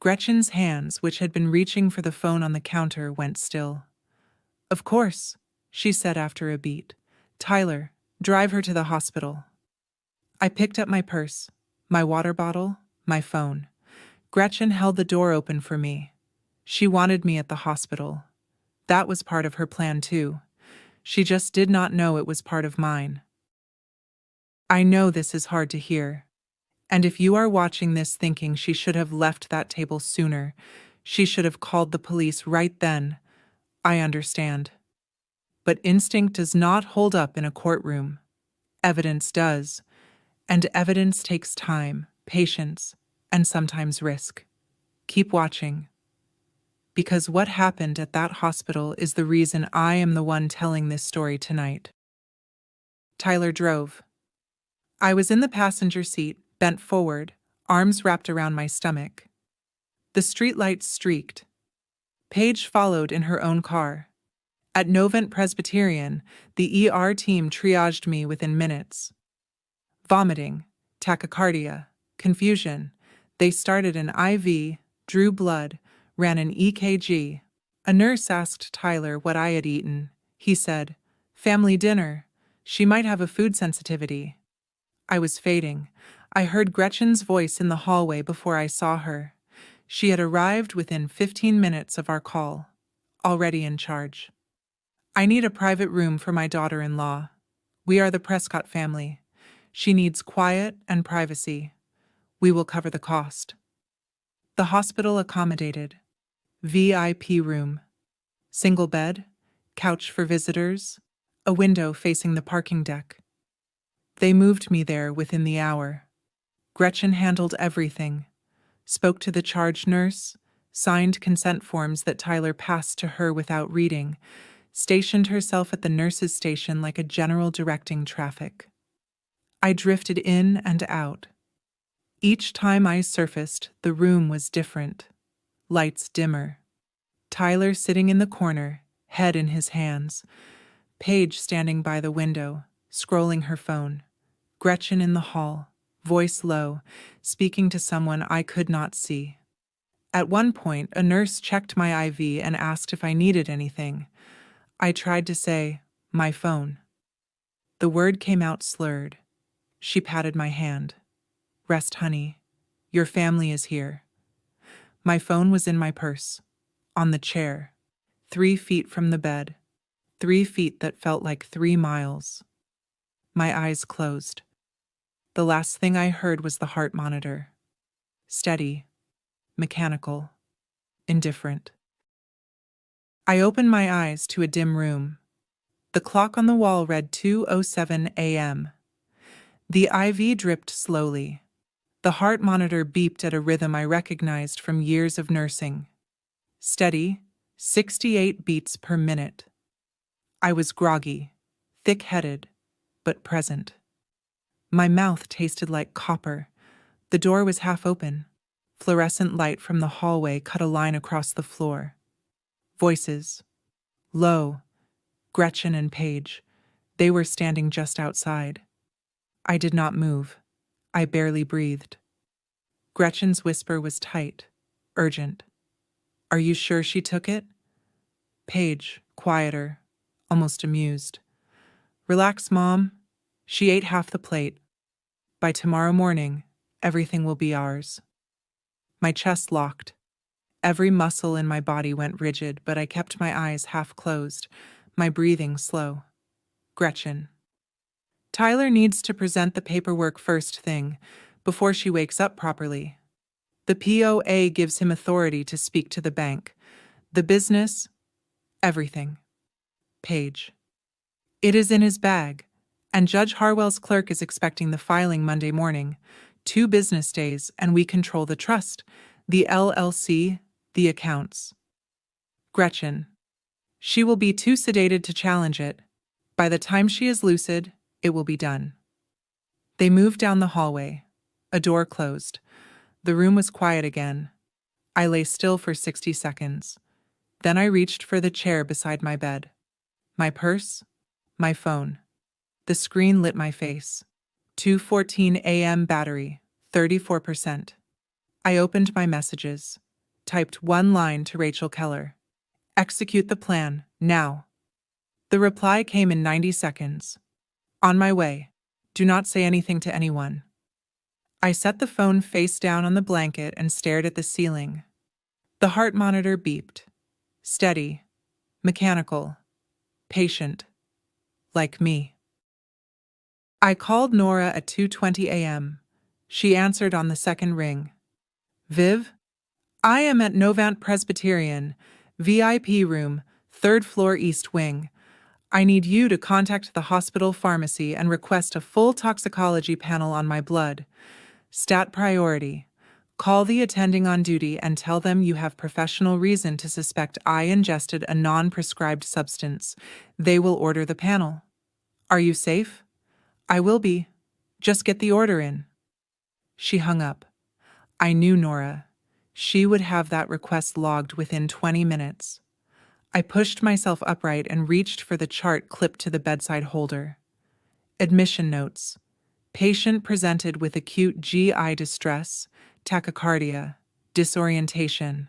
Gretchen's hands, which had been reaching for the phone on the counter, went still. Of course, she said after a beat. Tyler, drive her to the hospital. I picked up my purse, my water bottle, my phone. Gretchen held the door open for me. She wanted me at the hospital. That was part of her plan too. She just did not know it was part of mine. I know this is hard to hear. And if you are watching this thinking she should have left that table sooner, she should have called the police right then, I understand. But instinct does not hold up in a courtroom. Evidence does. And evidence takes time, patience, and sometimes risk. Keep watching. Because what happened at that hospital is the reason I am the one telling this story tonight. Tyler drove. I was in the passenger seat, bent forward, arms wrapped around my stomach. The streetlights streaked. Paige followed in her own car. At Novant Presbyterian, the ER team triaged me within minutes. Vomiting, tachycardia, confusion. They started an IV, drew blood, ran an EKG. A nurse asked Tyler what I had eaten. He said, "Family dinner. She might have a food sensitivity." I was fading. I heard Gretchen's voice in the hallway before I saw her. She had arrived within 15 minutes of our call, already in charge. I need a private room for my daughter-in-law. We are the Prescott family. She needs quiet and privacy. We will cover the cost. The hospital accommodated. VIP room. Single bed, couch for visitors, a window facing the parking deck. They moved me there within the hour. Gretchen handled everything, spoke to the charge nurse, signed consent forms that Tyler passed to her without reading, stationed herself at the nurse's station like a general directing traffic. I drifted in and out. Each time I surfaced, the room was different. Lights dimmer. Tyler sitting in the corner, head in his hands. Paige standing by the window, scrolling her phone. Gretchen in the hall, voice low, speaking to someone I could not see. At one point, a nurse checked my IV and asked if I needed anything. I tried to say, "My phone." The word came out slurred. She patted my hand. "Rest, honey. Your family is here." My phone was in my purse, on the chair, 3 feet from the bed, 3 feet that felt like 3 miles. My eyes closed. The last thing I heard was the heart monitor. Steady, mechanical. indifferent. I opened my eyes to a dim room. The clock on the wall read 2:07 a.m. The IV dripped slowly. The heart monitor beeped at a rhythm I recognized from years of nursing. Steady, 68 beats per minute. I was groggy, thick-headed, but present. My mouth tasted like copper. The door was half open. Fluorescent light from the hallway cut a line across the floor. Voices. Low. Gretchen and Paige. They were standing just outside. I did not move. I barely breathed. Gretchen's whisper was tight, urgent. Are you sure she took it? Paige, quieter, almost amused. Relax, Mom. She ate half the plate. By tomorrow morning, everything will be ours. My chest locked. Every muscle in my body went rigid, but I kept my eyes half closed, my breathing slow. Gretchen. Tyler needs to present the paperwork first thing, before she wakes up properly. The POA gives him authority to speak to the bank. The business, everything. Paige. It is in his bag, and Judge Harwell's clerk is expecting the filing Monday morning. 2 business days, and we control the trust, the LLC, the accounts. Gretchen. She will be too sedated to challenge it. By the time she is lucid, it will be done. They moved down the hallway. A door closed. The room was quiet again. I lay still for 60 seconds. Then I reached for the chair beside my bed. My purse, my phone. The screen lit my face. 2:14 a.m. battery, 34%. I opened my messages. Typed one line to Rachel Keller. Execute the plan, now. The reply came in 90 seconds. On my way. Do not say anything to anyone. I set the phone face down on the blanket and stared at the ceiling. The heart monitor beeped. Steady. Mechanical. Patient. Like me. I called Nora at 2:20 a.m. She answered on the second ring. Viv? I am at Novant Presbyterian, VIP room, 3rd floor East Wing. I need you to contact the hospital pharmacy and request a full toxicology panel on my blood. Stat priority. Call the attending on duty and tell them you have professional reason to suspect I ingested a non-prescribed substance. They will order the panel. Are you safe? I will be. Just get the order in. She hung up. I knew Nora. She would have that request logged within 20 minutes. I pushed myself upright and reached for the chart clipped to the bedside holder. Admission notes. Patient presented with acute GI distress, tachycardia, disorientation,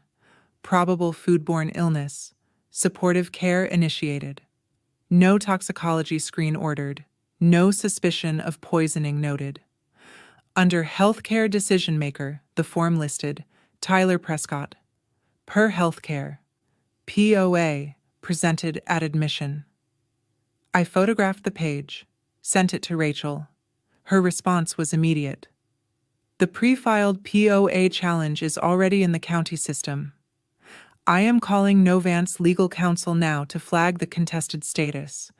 probable foodborne illness, supportive care initiated. No toxicology screen ordered. No suspicion of poisoning noted. Under Healthcare Decision Maker, the form listed, Tyler Prescott. Per Healthcare. POA, presented at admission. I photographed the page, sent it to Rachel. Her response was immediate. The pre-filed POA challenge is already in the county system. I am calling Novant's legal counsel now to flag the contested status.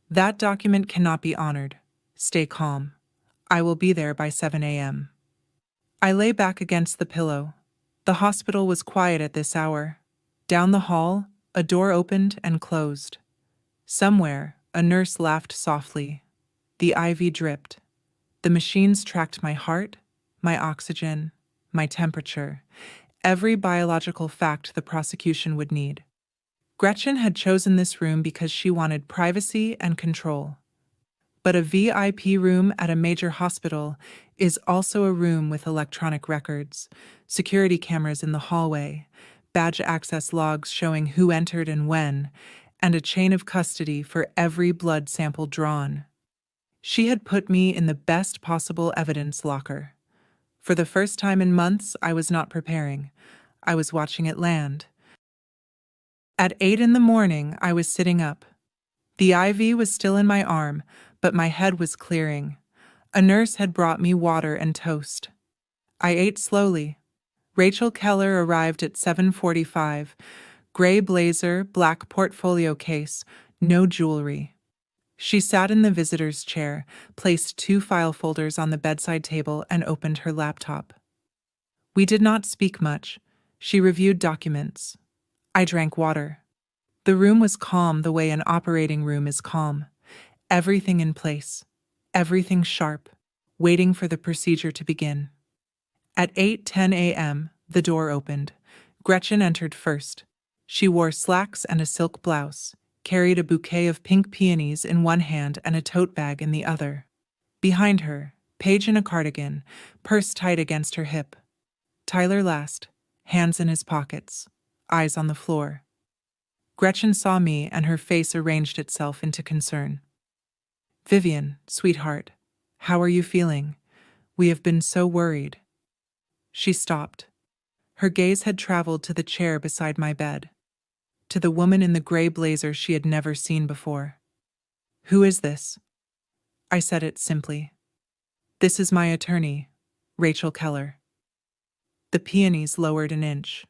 That document cannot be honored. Stay calm. I will be there by 7 a.m. I lay back against the pillow. The hospital was quiet at this hour. Down the hall, a door opened and closed. Somewhere, a nurse laughed softly. The IV dripped. The machines tracked my heart, my oxygen, my temperature, every biological fact the prosecution would need. Gretchen had chosen this room because she wanted privacy and control. But a VIP room at a major hospital is also a room with electronic records, security cameras in the hallway, badge access logs showing who entered and when, and a chain of custody for every blood sample drawn. She had put me in the best possible evidence locker. For the first time in months, I was not preparing. I was watching it land. At 8 in the morning, I was sitting up. The IV was still in my arm, but my head was clearing. A nurse had brought me water and toast. I ate slowly. Rachel Keller arrived at 7:45. Gray blazer, black portfolio case, no jewelry. She sat in the visitor's chair, placed 2 file folders on the bedside table, and opened her laptop. We did not speak much. She reviewed documents. I drank water. The room was calm the way an operating room is calm. Everything in place. Everything sharp, waiting for the procedure to begin. At 8:10 a.m., the door opened. Gretchen entered first. She wore slacks and a silk blouse, carried a bouquet of pink peonies in one hand and a tote bag in the other. Behind her, Paige in a cardigan, purse tight against her hip. Tyler last, hands in his pockets, eyes on the floor. Gretchen saw me and her face arranged itself into concern. "Vivian, sweetheart, how are you feeling? We have been so worried." She stopped. Her gaze had traveled to the chair beside my bed, to the woman in the gray blazer she had never seen before. "Who is this?" I said it simply. "This is my attorney, Rachel Keller." The peonies lowered an inch.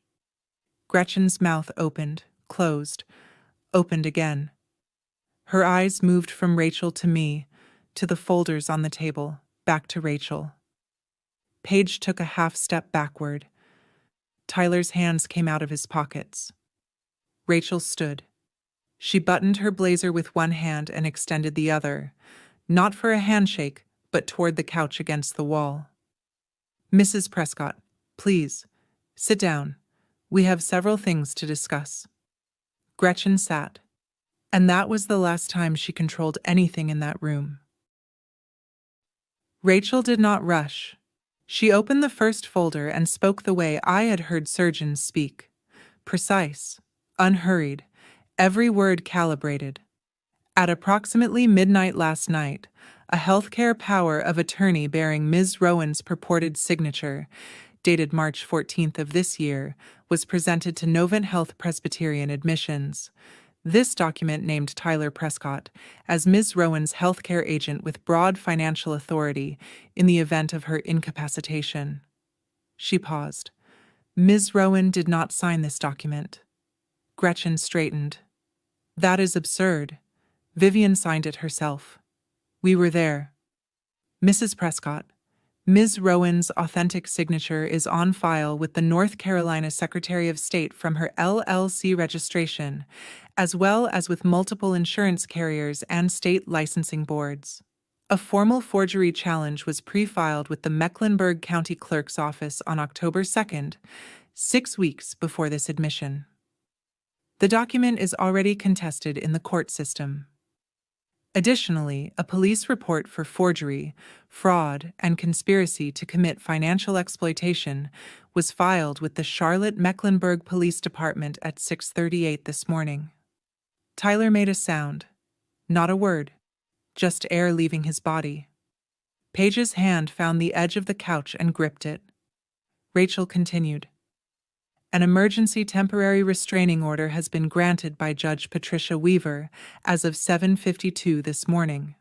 Gretchen's mouth opened, closed, opened again. Her eyes moved from Rachel to me, to the folders on the table, back to Rachel. Paige took a half step backward. Tyler's hands came out of his pockets. Rachel stood. She buttoned her blazer with one hand and extended the other, not for a handshake, but toward the couch against the wall. "Mrs. Prescott, please, sit down. We have several things to discuss." Gretchen sat, and that was the last time she controlled anything in that room. Rachel did not rush. She opened the first folder and spoke the way I had heard surgeons speak. Precise, unhurried, every word calibrated. At approximately midnight last night, a healthcare power of attorney bearing Ms. Rowan's purported signature, dated March 14th of this year, was presented to Novant Health Presbyterian Admissions. This document named Tyler Prescott as Ms. Rowan's healthcare agent with broad financial authority in the event of her incapacitation. She paused. Ms. Rowan did not sign this document. Gretchen straightened. "That is absurd. Vivian signed it herself. We were there." "Mrs. Prescott, Ms. Rowan's authentic signature is on file with the North Carolina Secretary of State from her LLC registration, as well as with multiple insurance carriers and state licensing boards." A formal forgery challenge was pre-filed with the Mecklenburg County Clerk's Office on October 2nd, 6 weeks before this admission. The document is already contested in the court system. Additionally, a police report for forgery, fraud, and conspiracy to commit financial exploitation was filed with the Charlotte-Mecklenburg Police Department at 6:38 this morning. Tyler made a sound. Not a word. Just air leaving his body. Paige's hand found the edge of the couch and gripped it. Rachel continued. "An emergency temporary restraining order has been granted by Judge Patricia Weaver as of 7:52 this morning.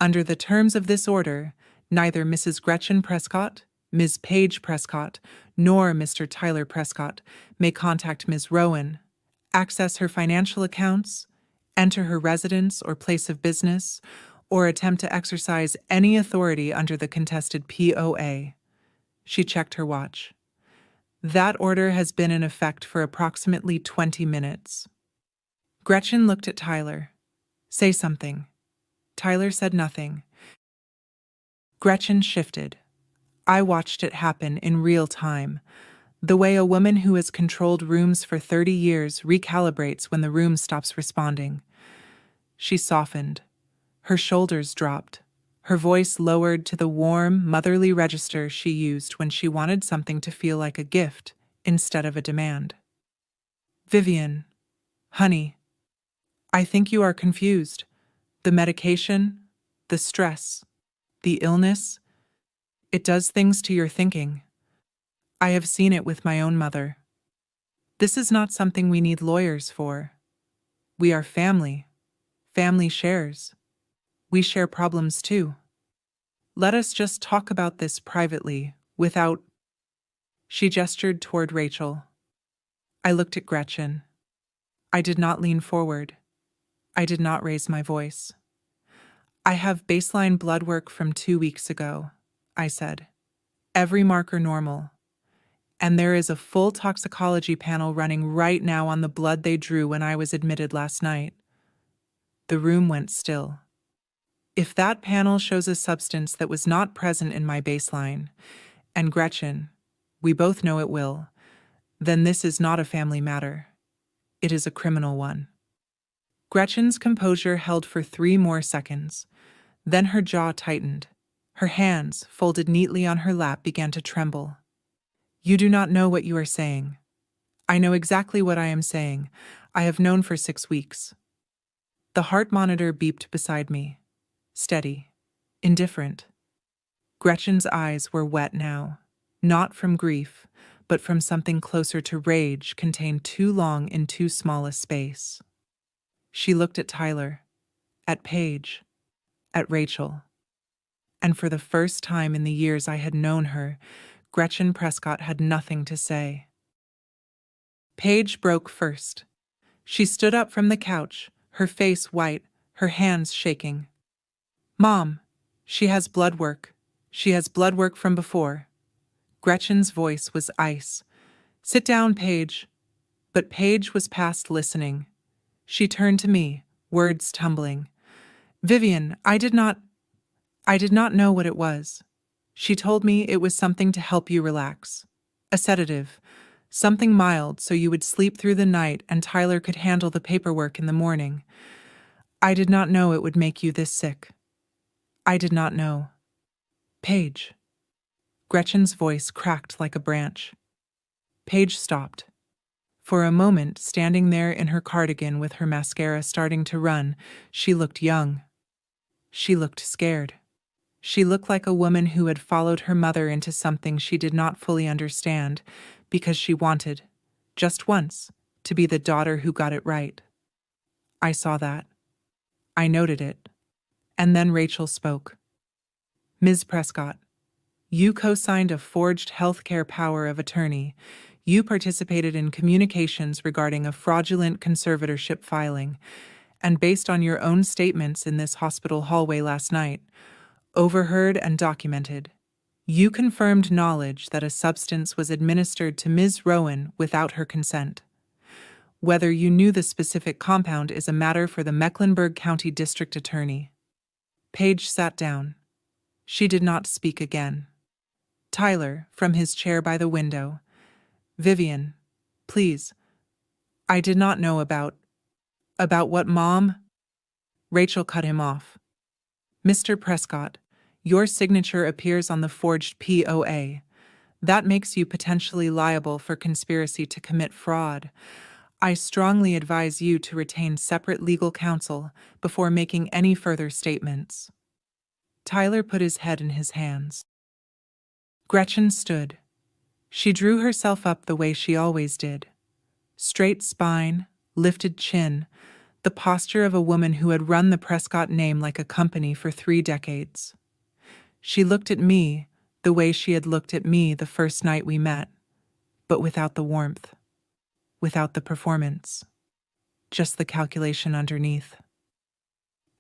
Under the terms of this order, neither Mrs. Gretchen Prescott, Ms. Paige Prescott, nor Mr. Tyler Prescott may contact Ms. Rowan, access her financial accounts, enter her residence or place of business, or attempt to exercise any authority under the contested POA." She checked her watch. "That order has been in effect for approximately 20 minutes. Gretchen looked at Tyler. "Say something." Tyler said nothing. Gretchen shifted. I watched it happen in real time, the way a woman who has controlled rooms for 30 years recalibrates when the room stops responding. She softened. Her shoulders dropped. Her voice lowered to the warm, motherly register she used when she wanted something to feel like a gift instead of a demand. "Vivian, honey, I think you are confused. The medication, the stress, the illness, it does things to your thinking. I have seen it with my own mother. This is not something we need lawyers for. We are family. Family shares. We share problems too. Let us just talk about this privately, without..." She gestured toward Rachel. I looked at Gretchen. I did not lean forward. I did not raise my voice. I have baseline blood work from 2 weeks ago, I said. Every marker normal. And there is a full toxicology panel running right now on the blood they drew when I was admitted last night. The room went still. If that panel shows a substance that was not present in my baseline, and Gretchen, we both know it will, then this is not a family matter. It is a criminal one. Gretchen's composure held for 3 more seconds. Then her jaw tightened. Her hands, folded neatly on her lap, began to tremble. You do not know what you are saying. I know exactly what I am saying. I have known for 6 weeks. The heart monitor beeped beside me. Steady. Indifferent. Gretchen's eyes were wet now, not from grief, but from something closer to rage contained too long in too small a space. She looked at Tyler, at Paige, at Rachel. And for the first time in the years I had known her, Gretchen Prescott had nothing to say. Paige broke first. She stood up from the couch, her face white, her hands shaking. Mom, she has blood work. She has blood work from before. Gretchen's voice was ice. Sit down, Paige. But Paige was past listening. She turned to me, words tumbling. Vivian, I did not know what it was. She told me it was something to help you relax. A sedative. Something mild so you would sleep through the night and Tyler could handle the paperwork in the morning. I did not know it would make you this sick. I did not know. Paige. Gretchen's voice cracked like a branch. Paige stopped. For a moment, standing there in her cardigan with her mascara starting to run, she looked young. She looked scared. She looked like a woman who had followed her mother into something she did not fully understand because she wanted, just once, to be the daughter who got it right. I saw that. I noted it. And then Rachel spoke. Ms. Prescott, you co-signed a forged healthcare power of attorney. You participated in communications regarding a fraudulent conservatorship filing, and based on your own statements in this hospital hallway last night, overheard and documented, you confirmed knowledge that a substance was administered to Ms. Rowan without her consent. Whether you knew the specific compound is a matter for the Mecklenburg County District Attorney. Paige sat down. She did not speak again. Tyler, from his chair by the window. Vivian, please. I did not know about what, Mom? Rachel cut him off. Mr. Prescott, your signature appears on the forged POA. That makes you potentially liable for conspiracy to commit fraud. I strongly advise you to retain separate legal counsel before making any further statements. Tyler put his head in his hands. Gretchen stood. She drew herself up the way she always did. Straight spine, lifted chin, the posture of a woman who had run the Prescott name like a company for 3 decades. She looked at me the way she had looked at me the first night we met, but without the warmth, without the performance, just the calculation underneath.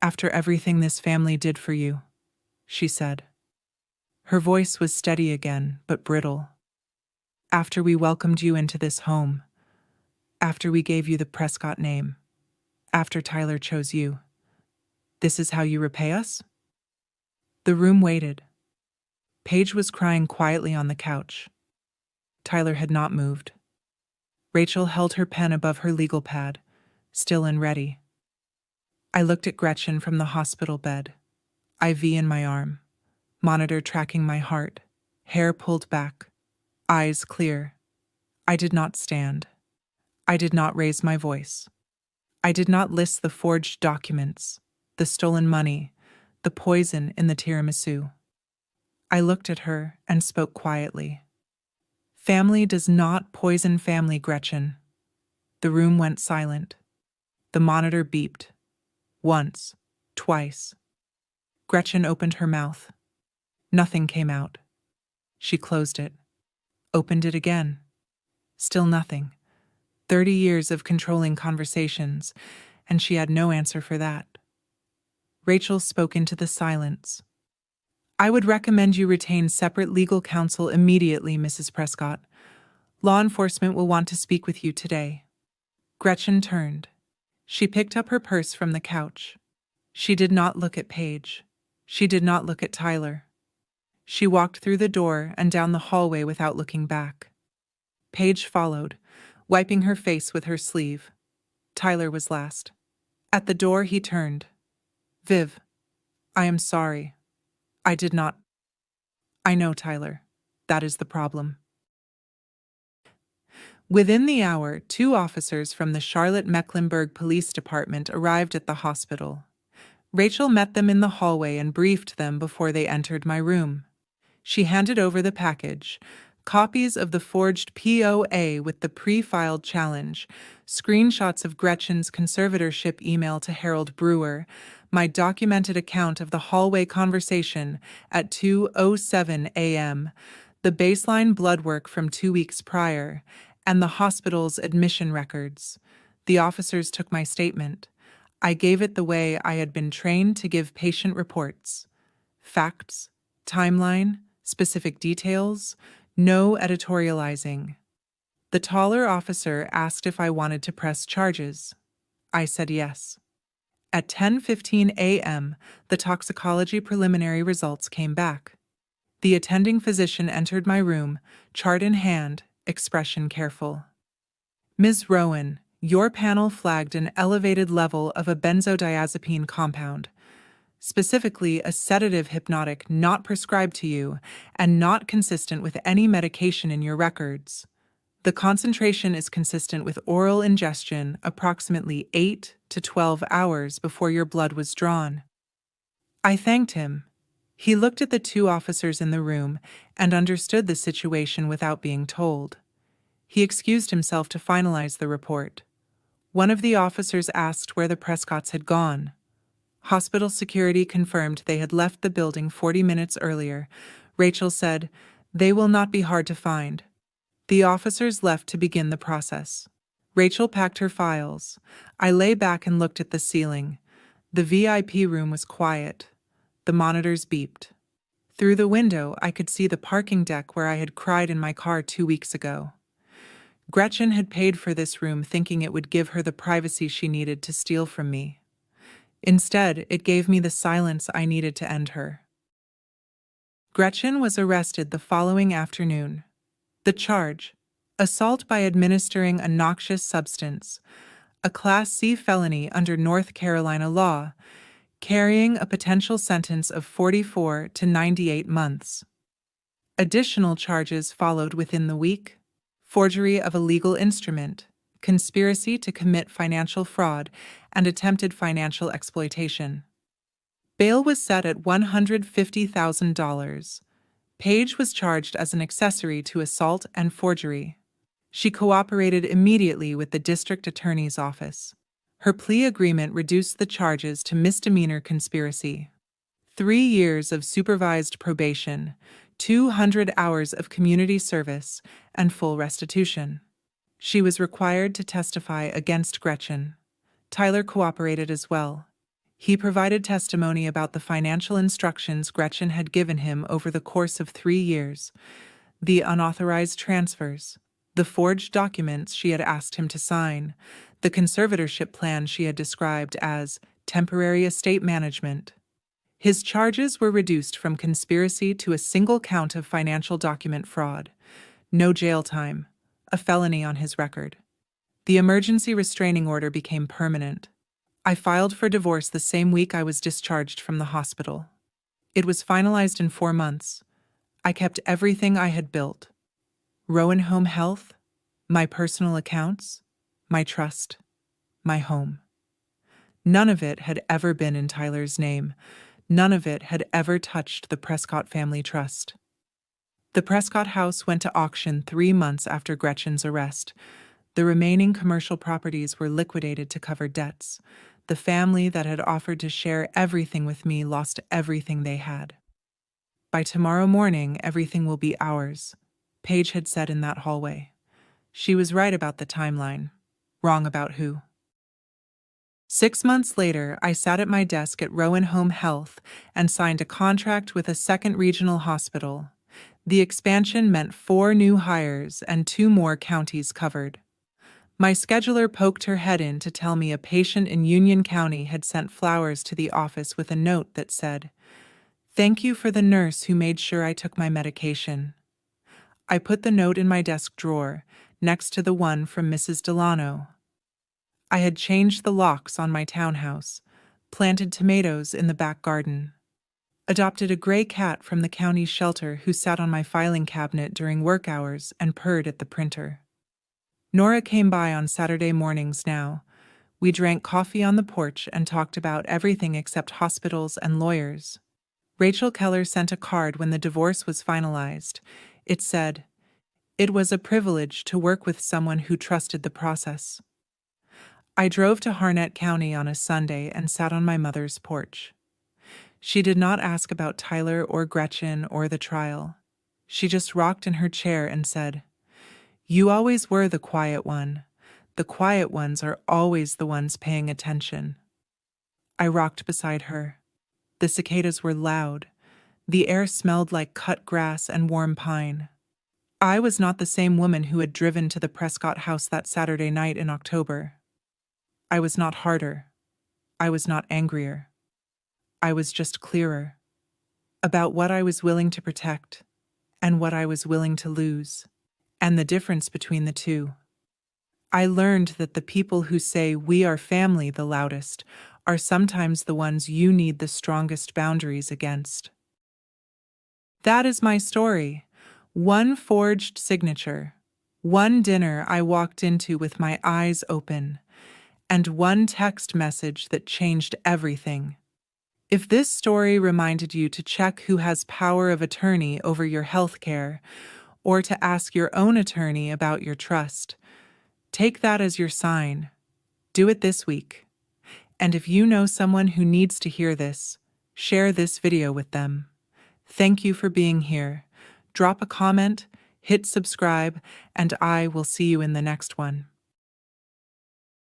After everything this family did for you, she said. Her voice was steady again, but brittle. After we welcomed you into this home, after we gave you the Prescott name, after Tyler chose you, this is how you repay us? The room waited. Paige was crying quietly on the couch. Tyler had not moved. Rachel held her pen above her legal pad, still and ready. I looked at Gretchen from the hospital bed, IV in my arm, monitor tracking my heart, hair pulled back, eyes clear. I did not stand. I did not raise my voice. I did not list the forged documents, the stolen money, the poison in the tiramisu. I looked at her and spoke quietly. Family does not poison family, Gretchen. The room went silent. The monitor beeped. Once, twice. Gretchen opened her mouth. Nothing came out. She closed it. Opened it again. Still nothing. 30 years of controlling conversations, and she had no answer for that. Rachel spoke into the silence. I would recommend you retain separate legal counsel immediately, Mrs. Prescott. Law enforcement will want to speak with you today. Gretchen turned. She picked up her purse from the couch. She did not look at Paige. She did not look at Tyler. She walked through the door and down the hallway without looking back. Paige followed, wiping her face with her sleeve. Tyler was last. At the door he turned. Viv, I am sorry. I did not. I know, Tyler. That is the problem. Within the hour, 2 officers from the Charlotte-Mecklenburg Police Department arrived at the hospital. Rachel met them in the hallway and briefed them before they entered my room. She handed over the package, copies of the forged POA with the pre-filed challenge, screenshots of Gretchen's conservatorship email to Harold Brewer, my documented account of the hallway conversation at 2:07 a.m., the baseline blood work from 2 weeks prior, and the hospital's admission records. The officers took my statement. I gave it the way I had been trained to give patient reports. Facts, timeline, specific details, no editorializing. The taller officer asked if I wanted to press charges. I said yes. At 10:15 a.m., the toxicology preliminary results came back. The attending physician entered my room, chart in hand, expression careful. Ms. Rowan, your panel flagged an elevated level of a benzodiazepine compound, specifically a sedative hypnotic not prescribed to you and not consistent with any medication in your records. The concentration is consistent with oral ingestion approximately 8 to 12 hours before your blood was drawn. I thanked him. He looked at the 2 officers in the room and understood the situation without being told. He excused himself to finalize the report. One of the officers asked where the Prescotts had gone. Hospital security confirmed they had left the building 40 minutes earlier. Rachel said, "They will not be hard to find." The officers left to begin the process. Rachel packed her files. I lay back and looked at the ceiling. The VIP room was quiet. The monitors beeped. Through the window, I could see the parking deck where I had cried in my car 2 weeks ago. Gretchen had paid for this room thinking it would give her the privacy she needed to steal from me. Instead, it gave me the silence I needed to end her. Gretchen was arrested the following afternoon. The charge: assault by administering a noxious substance, a Class C felony under North Carolina law, carrying a potential sentence of 44 to 98 months. Additional charges followed within the week: forgery of a legal instrument, conspiracy to commit financial fraud, and attempted financial exploitation. Bail was set at $150,000. Paige was charged as an accessory to assault and forgery. She cooperated immediately with the district attorney's office. Her plea agreement reduced the charges to misdemeanor conspiracy. 3 years of supervised probation, 200 hours of community service, and full restitution. She was required to testify against Gretchen. Tyler cooperated as well. He provided testimony about the financial instructions Gretchen had given him over the course of 3 years, the unauthorized transfers, the forged documents she had asked him to sign, the conservatorship plan she had described as temporary estate management. His charges were reduced from conspiracy to a single count of financial document fraud. No jail time, a felony on his record. The emergency restraining order became permanent. I filed for divorce the same week I was discharged from the hospital. It was finalized in 4 months. I kept everything I had built: Rowan Home Health, my personal accounts, my trust, my home. None of it had ever been in Tyler's name. None of it had ever touched the Prescott family trust. The Prescott house went to auction 3 months after Gretchen's arrest. The remaining commercial properties were liquidated to cover debts. The family that had offered to share everything with me lost everything they had. By tomorrow morning, everything will be ours. Paige had said in that hallway. She was right about the timeline, wrong about who. 6 months later, I sat at my desk at Rowan Home Health and signed a contract with a second regional hospital. The expansion meant 4 new hires and 2 more counties covered. My scheduler poked her head in to tell me a patient in Union County had sent flowers to the office with a note that said, "Thank you for the nurse who made sure I took my medication." I put the note in my desk drawer, next to the one from Mrs. Delano. I had changed the locks on my townhouse, planted tomatoes in the back garden, adopted a gray cat from the county shelter who sat on my filing cabinet during work hours and purred at the printer. Nora came by on Saturday mornings now. We drank coffee on the porch and talked about everything except hospitals and lawyers. Rachel Keller sent a card when the divorce was finalized. It said, "It was a privilege to work with someone who trusted the process." I drove to Harnett County on a Sunday and sat on my mother's porch. She did not ask about Tyler or Gretchen or the trial. She just rocked in her chair and said, "You always were the quiet one. The quiet ones are always the ones paying attention." I rocked beside her. The cicadas were loud. The air smelled like cut grass and warm pine. I was not the same woman who had driven to the Prescott house that Saturday night in October. I was not harder. I was not angrier. I was just clearer about what I was willing to protect and what I was willing to lose, and the difference between the two. I learned that the people who say "we are family" the loudest are sometimes the ones you need the strongest boundaries against. That is my story. One forged signature, one dinner I walked into with my eyes open, and one text message that changed everything. If this story reminded you to check who has power of attorney over your health care, or to ask your own attorney about your trust, take that as your sign. Do it this week. And if you know someone who needs to hear this, share this video with them. Thank you for being here. Drop a comment, hit subscribe, and I will see you in the next one.